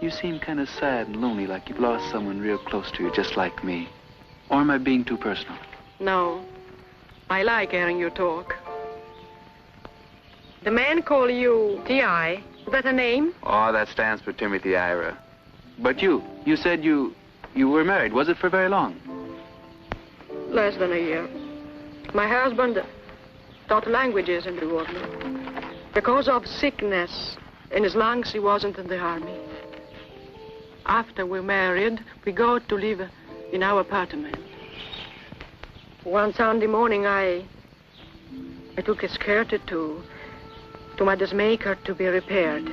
you seem kind of sad and lonely, like you've lost someone real close to you, just like me. Or am I being too personal? No. I like hearing you talk. The man call you T.I. Is that a name? Oh, that stands for Timothy Ira. But you said you were married. Was it for very long? Less than a year. My husband taught languages in the war. Because of sickness in his lungs, he wasn't in the army. After we married, we go to live in our apartment. One Sunday morning, I took a skirt to my dressmaker to be repaired.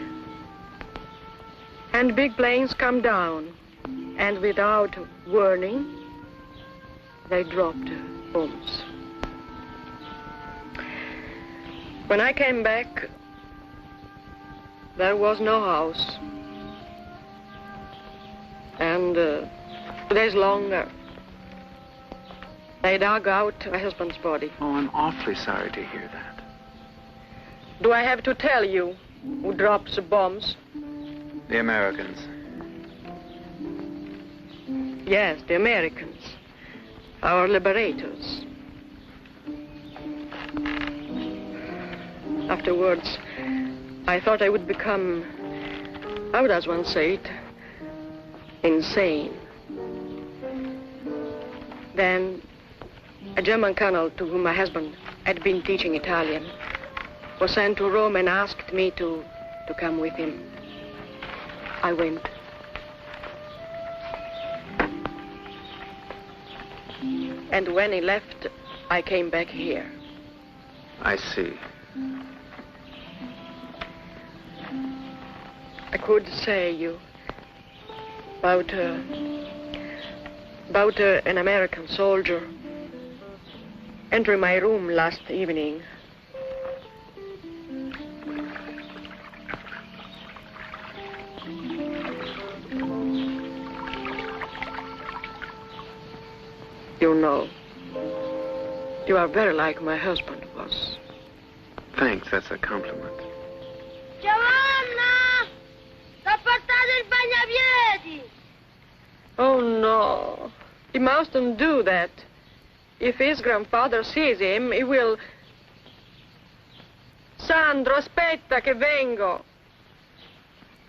And big planes come down, and without warning, they dropped bombs. When I came back, there was no house. And 2 days longer, they dug out my husband's body. Oh, I'm awfully sorry to hear that. Do I have to tell you who drops the bombs? The Americans. Yes, the Americans. Our liberators. Afterwards, I thought I would become, how does one say it, insane. Then, a German colonel to whom my husband had been teaching Italian was sent to Rome and asked me to come with him. I went. And when he left, I came back here. I see. I could say you about an American soldier entering my room last evening. You know, you are very like my husband was. Thanks, that's a compliment. Giovanna! T'ha portato il bagnapiedi! Oh, no. He mustn't do that. If his grandfather sees him, he will... Sandro, aspetta che vengo.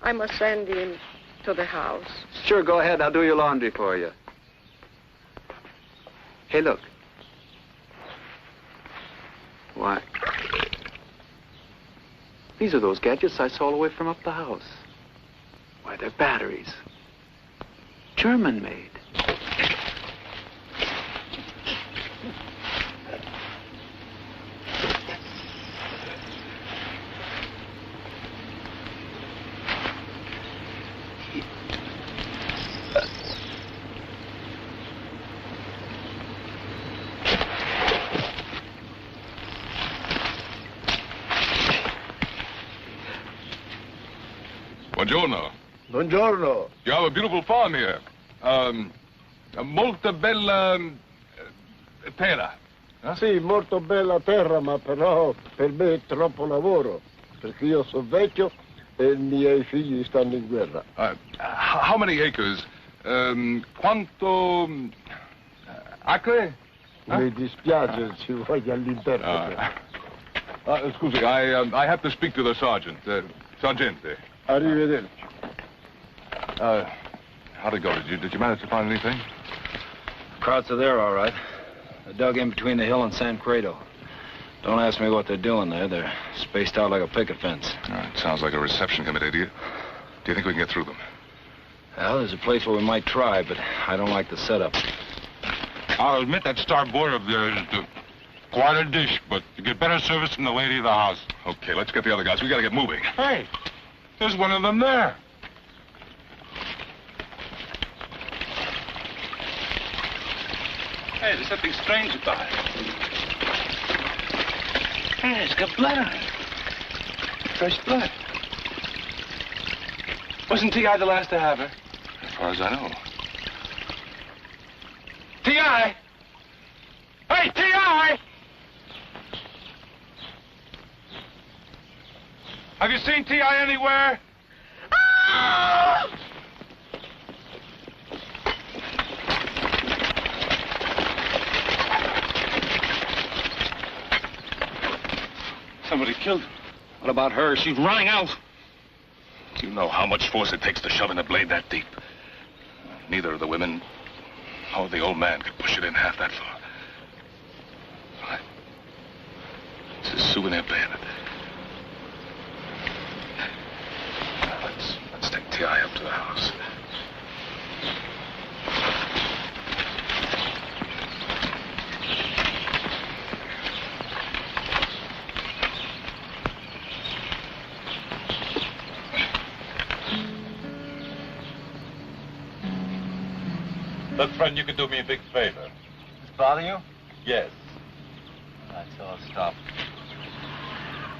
I must send him to the house. Sure, go ahead. I'll do your laundry for you. Hey, look. Why? These are those gadgets I saw away from up the house. Why, they're batteries. German-made. Buongiorno. Buongiorno. You have a beautiful farm here. Molto bella terra. Sì, molto bella terra, ma però per me è troppo lavoro, perché io sono vecchio e i miei figli stanno in guerra. How many acres? Quanto acre? Mi dispiace, ci voglio all'interprete. Scusi, I have to speak to the sergeant. Sergeante. Arrivederci. How'd it go? Did you manage to find anything? Krauts are there, all right. They're dug in between the hill and San Credo. Don't ask me what they're doing there. They're spaced out like a picket fence. Sounds like a reception committee to you. Do you think we can get through them? Well, there's a place where we might try, but I don't like the setup. I'll admit that starboard of theirs is quite a dish, but you get better service from the lady of the house. Okay, let's get the other guys. We gotta get moving. Hey, there's one of them there. Hey, there's something strange about it. Hey, it's got blood on it. Fresh blood. Wasn't T.I. the last to have her? As far as I know. T.I.! Hey, T.I.! Have you seen T.I. anywhere? Somebody killed her. What about her? She's running out. Do you know how much force it takes to shove in a blade that deep? Neither of the women or the old man could push it in half that far. Right. It's a souvenir bayonet. Now, let's take T.I. up to the house. Look, friend, you could do me a big favor. Does this bother you? Yes. All right, so I'll stop.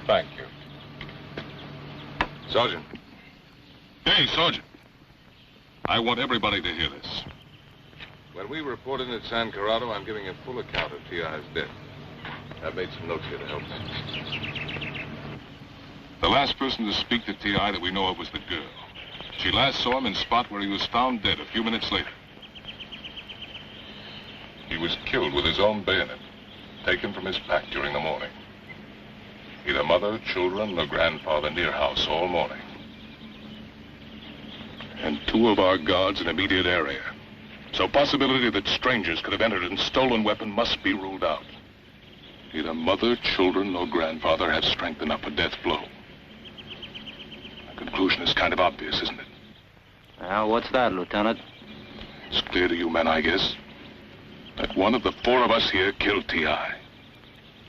Thank you. Sergeant. Hey, Sergeant. I want everybody to hear this. When we reported at San Corrado, I'm giving a full account of T.I.'s death. I've made some notes here to help us. The last person to speak to T.I. that we know of was the girl. She last saw him in the spot where he was found dead a few minutes later. He was killed with his own bayonet, taken from his pack during the morning. Neither mother, children, nor grandfather near house all morning. And 2 of our guards in immediate area. So possibility that strangers could have entered and stolen weapon must be ruled out. Neither mother, children, nor grandfather have strength enough for death blow. The conclusion is kind of obvious, isn't it? Well, what's that, Lieutenant? It's clear to you men, I guess, that one of the 4 of us here killed T.I.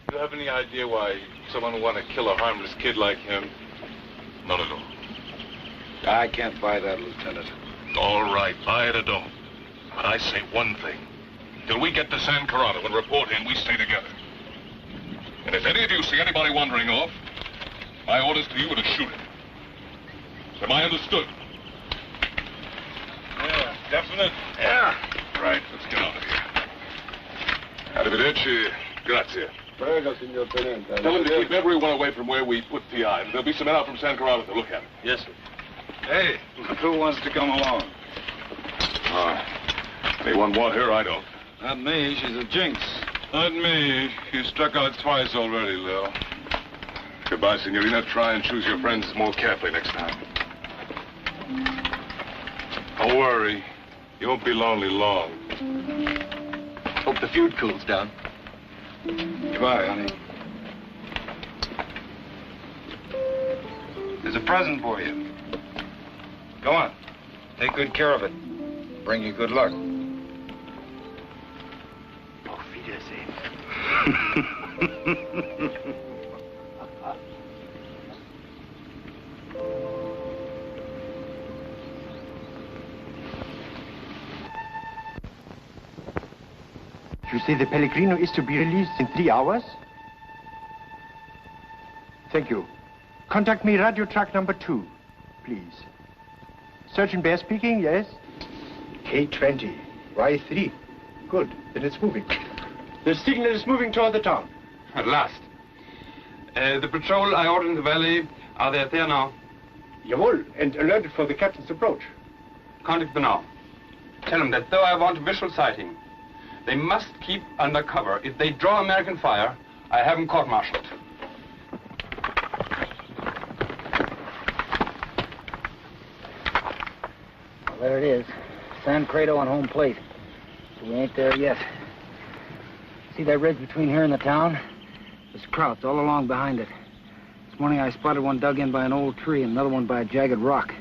Do you have any idea why someone would want to kill a harmless kid like him? None at all. I can't buy that, Lieutenant. All right, buy it or don't. But I say one thing. Till we get to San Corrado and report in, we stay together. And if any of you see anybody wandering off, my orders to you are to shoot him. Am I understood? Yeah, definite. Yeah. Right, let's get out of here. Arrivederci. Grazie. Prego, signor Tenente. Tell them to keep everyone away from where we put T.I. There'll be some men out from San Corrado to look at it. Yes, sir. Hey, who wants to come along? Anyone want her? I don't. Not me. She's a jinx. Not me. You struck out twice already, Lil. Goodbye, Signorina. Try and choose your friends more carefully next time. Don't worry. You won't be lonely long. Hope the feud cools down. Goodbye, honey. There's a present for you. Go on. Take good care of it. Bring you good luck. Auf Wiedersehen. You say the Pellegrino is to be released in 3 hours? Thank you. Contact me radio track number 2, please. Sergeant Bear speaking, yes? K20, Y3. Good, then it's moving. The signal is moving toward the town. At last. The patrol I ordered in the valley, are they there now? Jawohl, and alerted for the captain's approach. Contact them now. Tell them that though I want a visual sighting, they must keep under cover. If they draw American fire, I have them court-martialed. Well, there it is. San Corrado on home plate. So we ain't there yet. See that ridge between here and the town? There's krauts all along behind it. This morning I spotted one dug in by an old tree and another one by a jagged rock.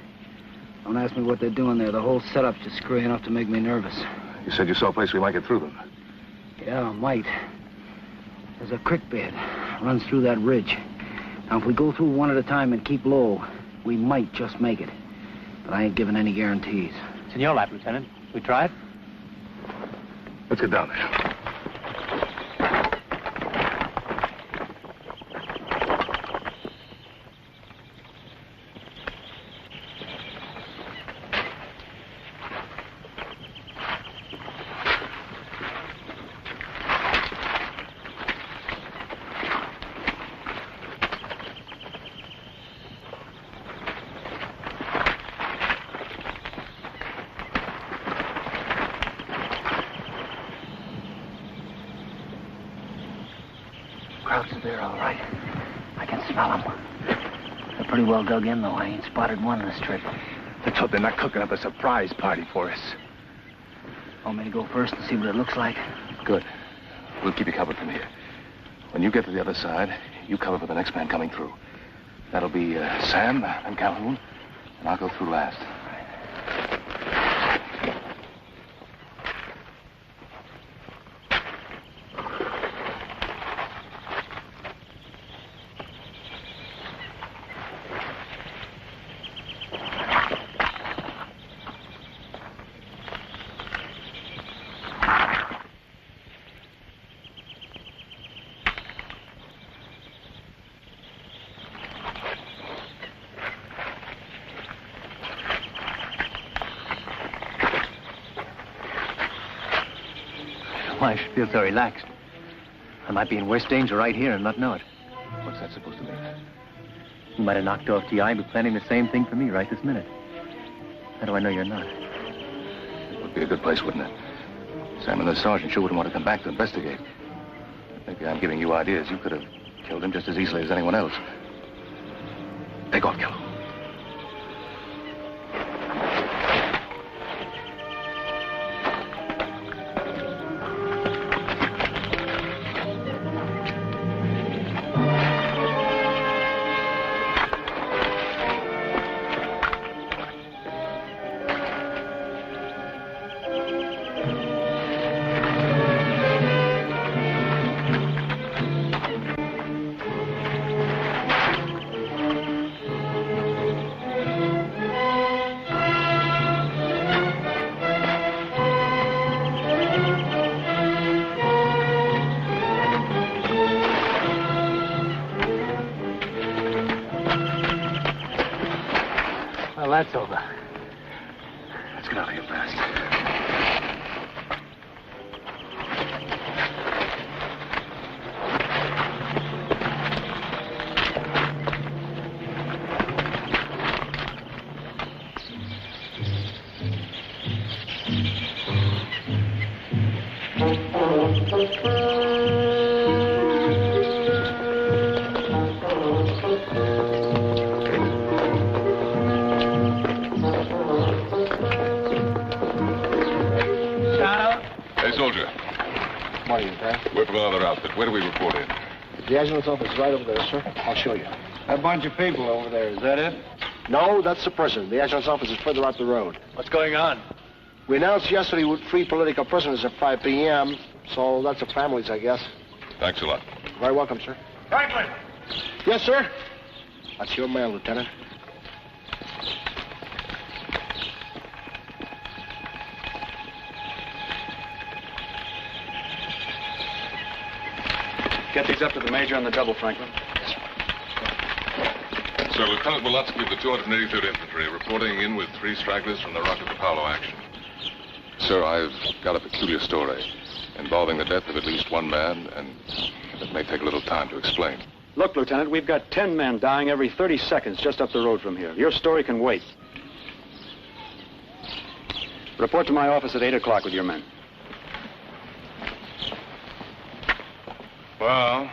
Don't ask me what they're doing there. The whole setup's just screwy enough to make me nervous. You said you saw a place we might get through them. Yeah, might. There's a creek bed. Runs through that ridge. Now, if we go through one at a time and keep low, we might just make it. But I ain't giving any guarantees. It's in your lap, Lieutenant. We try it? Let's get down there. Well dug in, though. I ain't spotted one this trip. Let's hope they're not cooking up a surprise party for us. Want me to go first and see what it looks like? Good. We'll keep you covered from here. When you get to the other side, you cover for the next man coming through. That'll be Sam and Calhoun, and I'll go through last. I should feel so relaxed. I might be in worse danger right here and not know it. What's that supposed to mean? You might have knocked off T.I. but planning the same thing for me right this minute. How do I know you're not? It would be a good place, wouldn't it? Sam and the sergeant sure wouldn't want to come back to investigate. Maybe I'm giving you ideas. You could have killed him just as easily as anyone else. Take off, Cahill. That's over. Let's get out of here fast. Where do we report in? The adjutant's office is right over there, sir. I'll show you. A bunch of people over there, is that it? No, that's the prison. The adjutant's office is further up the road. What's going on? We announced yesterday we'd free political prisoners at 5 p.m., so that's the families, I guess. Thanks a lot. Very welcome, sir. Franklin! Yes, sir? That's your man, Lieutenant. Get these up to the major on the double, Franklin. Sir, Lieutenant Wilotsky of the 283rd Infantry, reporting in with 3 stragglers from the Rocket to Paolo action. Sir, I've got a peculiar story involving the death of at least one man, and it may take a little time to explain. Look, Lieutenant, we've got 10 men dying every 30 seconds just up the road from here. Your story can wait. Report to my office at 8 o'clock with your men. Well,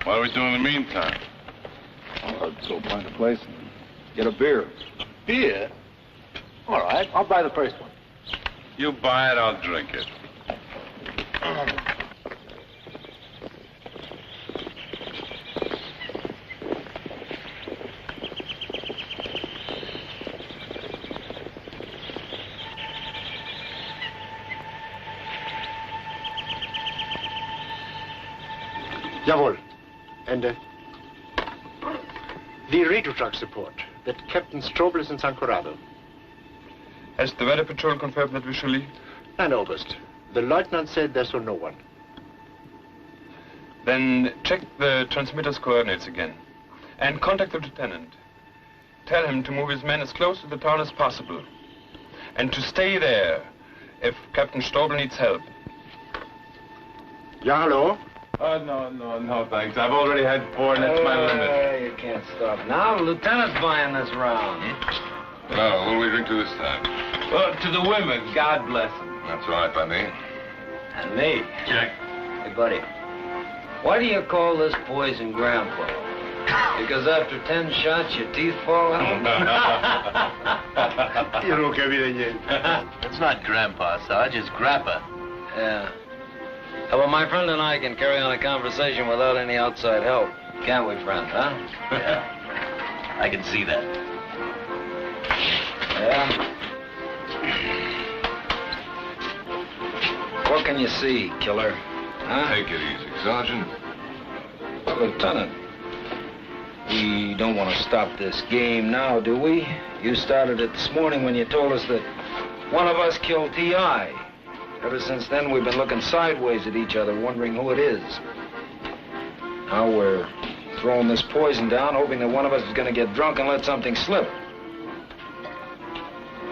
what do we do in the meantime? I'll go find a place and get a beer. Beer? All right, I'll buy the first one. You buy it, I'll drink it. Jawohl. Ende. The radio trucks report that Captain Strobel is in San Corrado. Has the weather patrol confirmed that we shall leave? Nein, Oberst. The lieutenant said there saw no one. Then check the transmitter's coordinates again. And contact the lieutenant. Tell him to move his men as close to the town as possible. And to stay there if Captain Strobel needs help. Ja, hallo? Oh, no, thanks. I've already had 4, and that's my limit. You can't stop now. The lieutenant's buying this round. Well, what do we drink to this time? Well, to the women, God bless them. That's all right by me. And me. Jack. Hey, buddy. Why do you call this poison Grandpa? Because after 10 shots, your teeth fall out? It's not Grandpa, Sarge. It's Grappa. Yeah. Well, my friend and I can carry on a conversation without any outside help. Can't we, friend, huh? Yeah. I can see that. Yeah. What can you see, killer? Huh? Take it easy, Sergeant. Lieutenant, we don't want to stop this game now, do we? You started it this morning when you told us that one of us killed T.I. Ever since then, we've been looking sideways at each other, wondering who it is. Now we're throwing this poison down, hoping that one of us is going to get drunk and let something slip.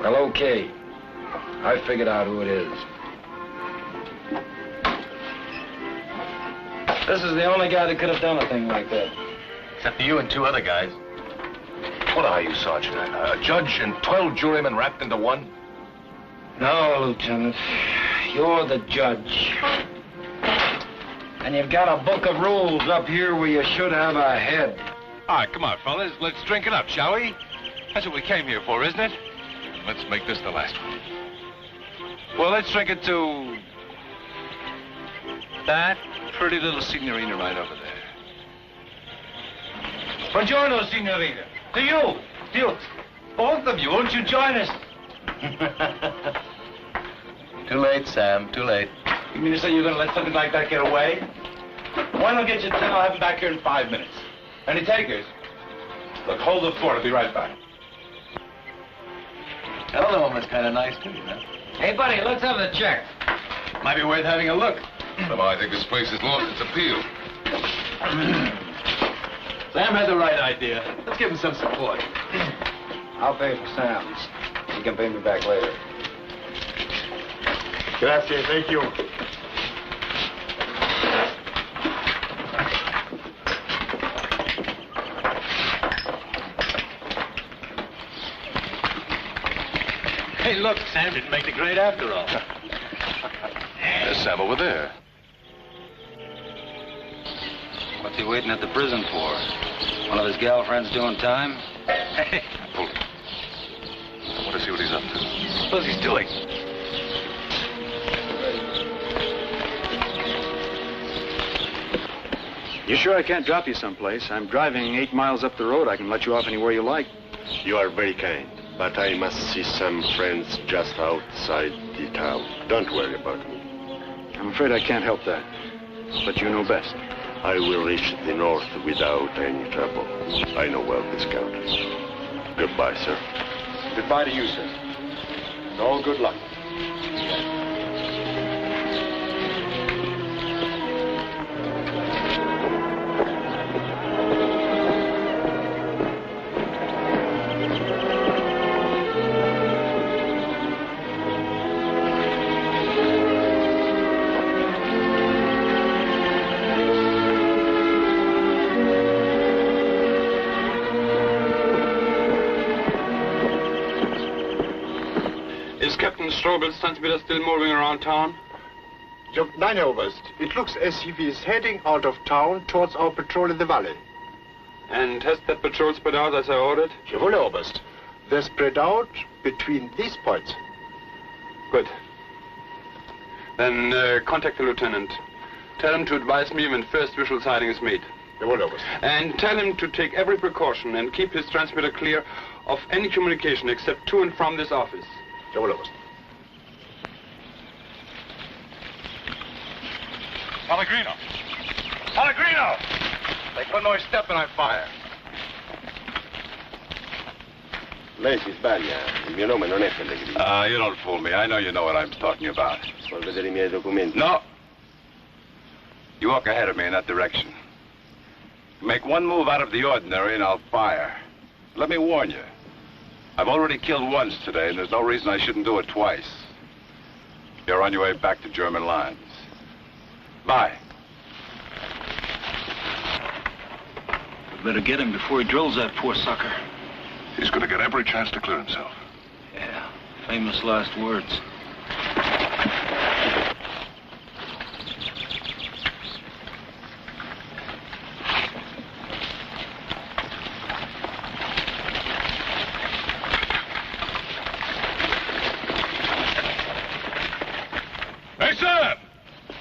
Well, okay. I figured out who it is. This is the only guy that could have done a thing like that. Except for you and 2 other guys. What are you, Sergeant? A judge and 12 jurymen wrapped into one? No, Lieutenant. You're the judge. And you've got a book of rules up here where you should have a head. All right, come on, fellas. Let's drink it up, shall we? That's what we came here for, isn't it? Let's make this the last one. Well, let's drink it to that pretty little signorina right over there. Buongiorno, signorina. To you. You. Both of you. Won't you join us? Too late, Sam. Too late. You mean to say you're going to let something like that get away? Why don't get your 10? I'll have him back here in 5 minutes. Any takers? Look, hold the fort. I'll be right back. That other woman's kind of nice, too, you know. Hey, buddy, let's have the check. Might be worth having a look. Somehow I think this place has lost its appeal. Sam had the right idea. Let's give him some support. I'll pay for Sam's. You can pay me back later. Gracias, thank you. Hey, look, Sam didn't make the grade after all. There's Sam over there. What's he waiting at the prison for? One of his gal friends doing time? Hey, pull him. I want to see what he's up to. What's he doing? You sure I can't drop you someplace? I'm driving 8 miles up the road. I can let you off anywhere you like. You are very kind, but I must see some friends just outside the town. Don't worry about me. I'm afraid I can't help that. But you know best. I will reach the north without any trouble. I know well this country. Goodbye, sir. Goodbye to you, sir. And all good luck. Strobel's transmitter still moving around town? Nein, Herr Oberst. It looks as if he is heading out of town towards our patrol in the valley. And has that patrol spread out as I ordered? Jawohl, Herr Oberst. They're spread out between these points. Good. Then contact the lieutenant. Tell him to advise me when first visual sighting is made. Jawohl, Oberst. And tell him to take every precaution and keep his transmitter clear of any communication except to and from this office. Jawohl, Oberst. Pellegrino. Pellegrino! Take one more step and I fire. Lei si sbaglia. Il mio nome non è Pellegrino. You don't fool me. I know you know what I'm talking about. Vuol vedere I miei documenti? No. You walk ahead of me in that direction. Make one move out of the ordinary and I'll fire. Let me warn you. I've already killed once today, and there's no reason I shouldn't do it twice. You're on your way back to German lines. Bye. We better get him before he drills that poor sucker. He's going to get every chance to clear himself. Yeah, famous last words. Hey, Sam!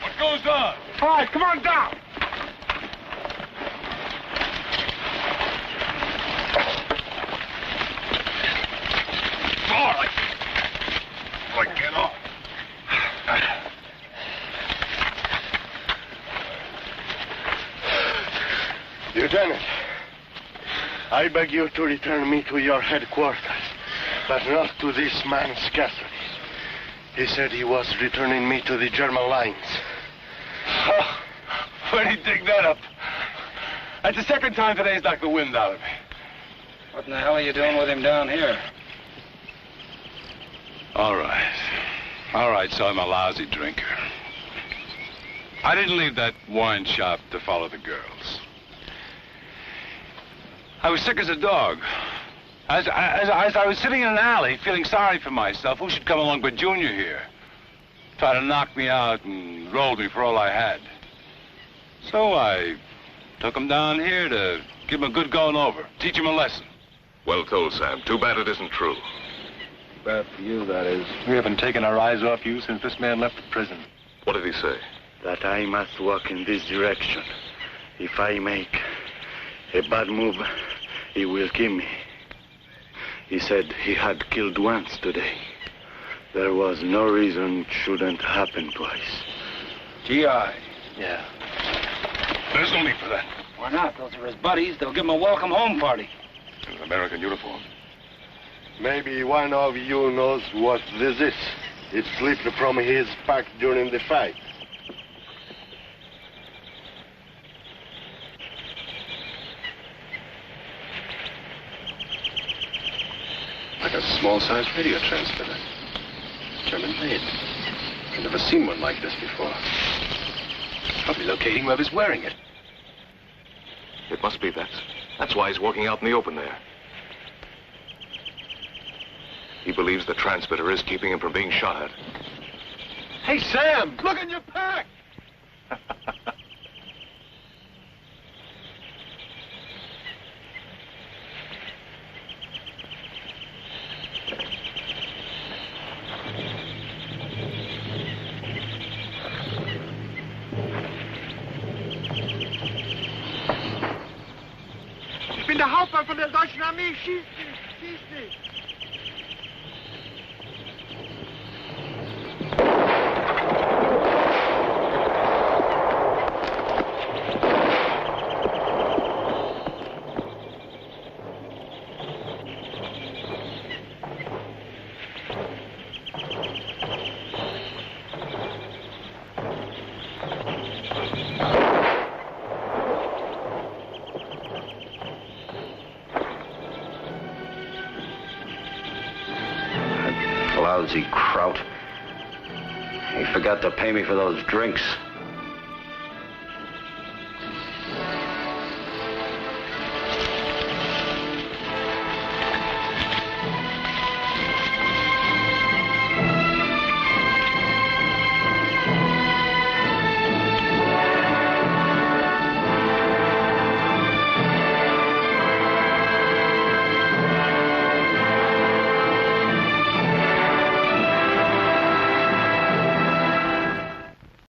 What goes on? All right, come on down. All right. All right, get off. Lieutenant, I beg you to return me to your headquarters, but not to this man's castle. He said he was returning me to the German lines. Oh, where'd he dig that up? That's the second time today he's knocked the wind out of me. What in the hell are you doing with him down here? All right. All right, so I'm a lousy drinker. I didn't leave that wine shop to follow the girls. I was sick as a dog. As I was sitting in an alley feeling sorry for myself, who should come along but Junior here? Try to knock me out and rolled me for all I had. So I took him down here to give him a good going over, teach him a lesson. Well told, Sam. Too bad it isn't true. Bad for you, that is. We haven't taken our eyes off you since this man left the prison. What did he say? That I must walk in this direction. If I make a bad move, he will kill me. He said he had killed once today. There was no reason it shouldn't happen twice. G.I. Yeah. There's no need for that. Why not? Those are his buddies. They'll give him a welcome home party. In an American uniform. Maybe one of you knows what this is. It slipped from his pack during the fight. Like a small-sized radio transmitter. German-made. I've never seen one like this before. Probably locating whoever's wearing it. It must be that. That's why he's walking out in the open there. He believes the transmitter is keeping him from being shot at. Hey, Sam, look in your pack. Ich bin der Hauptmann von der deutschen Armee. Schieß nicht. Lousy kraut. He forgot to pay me for those drinks.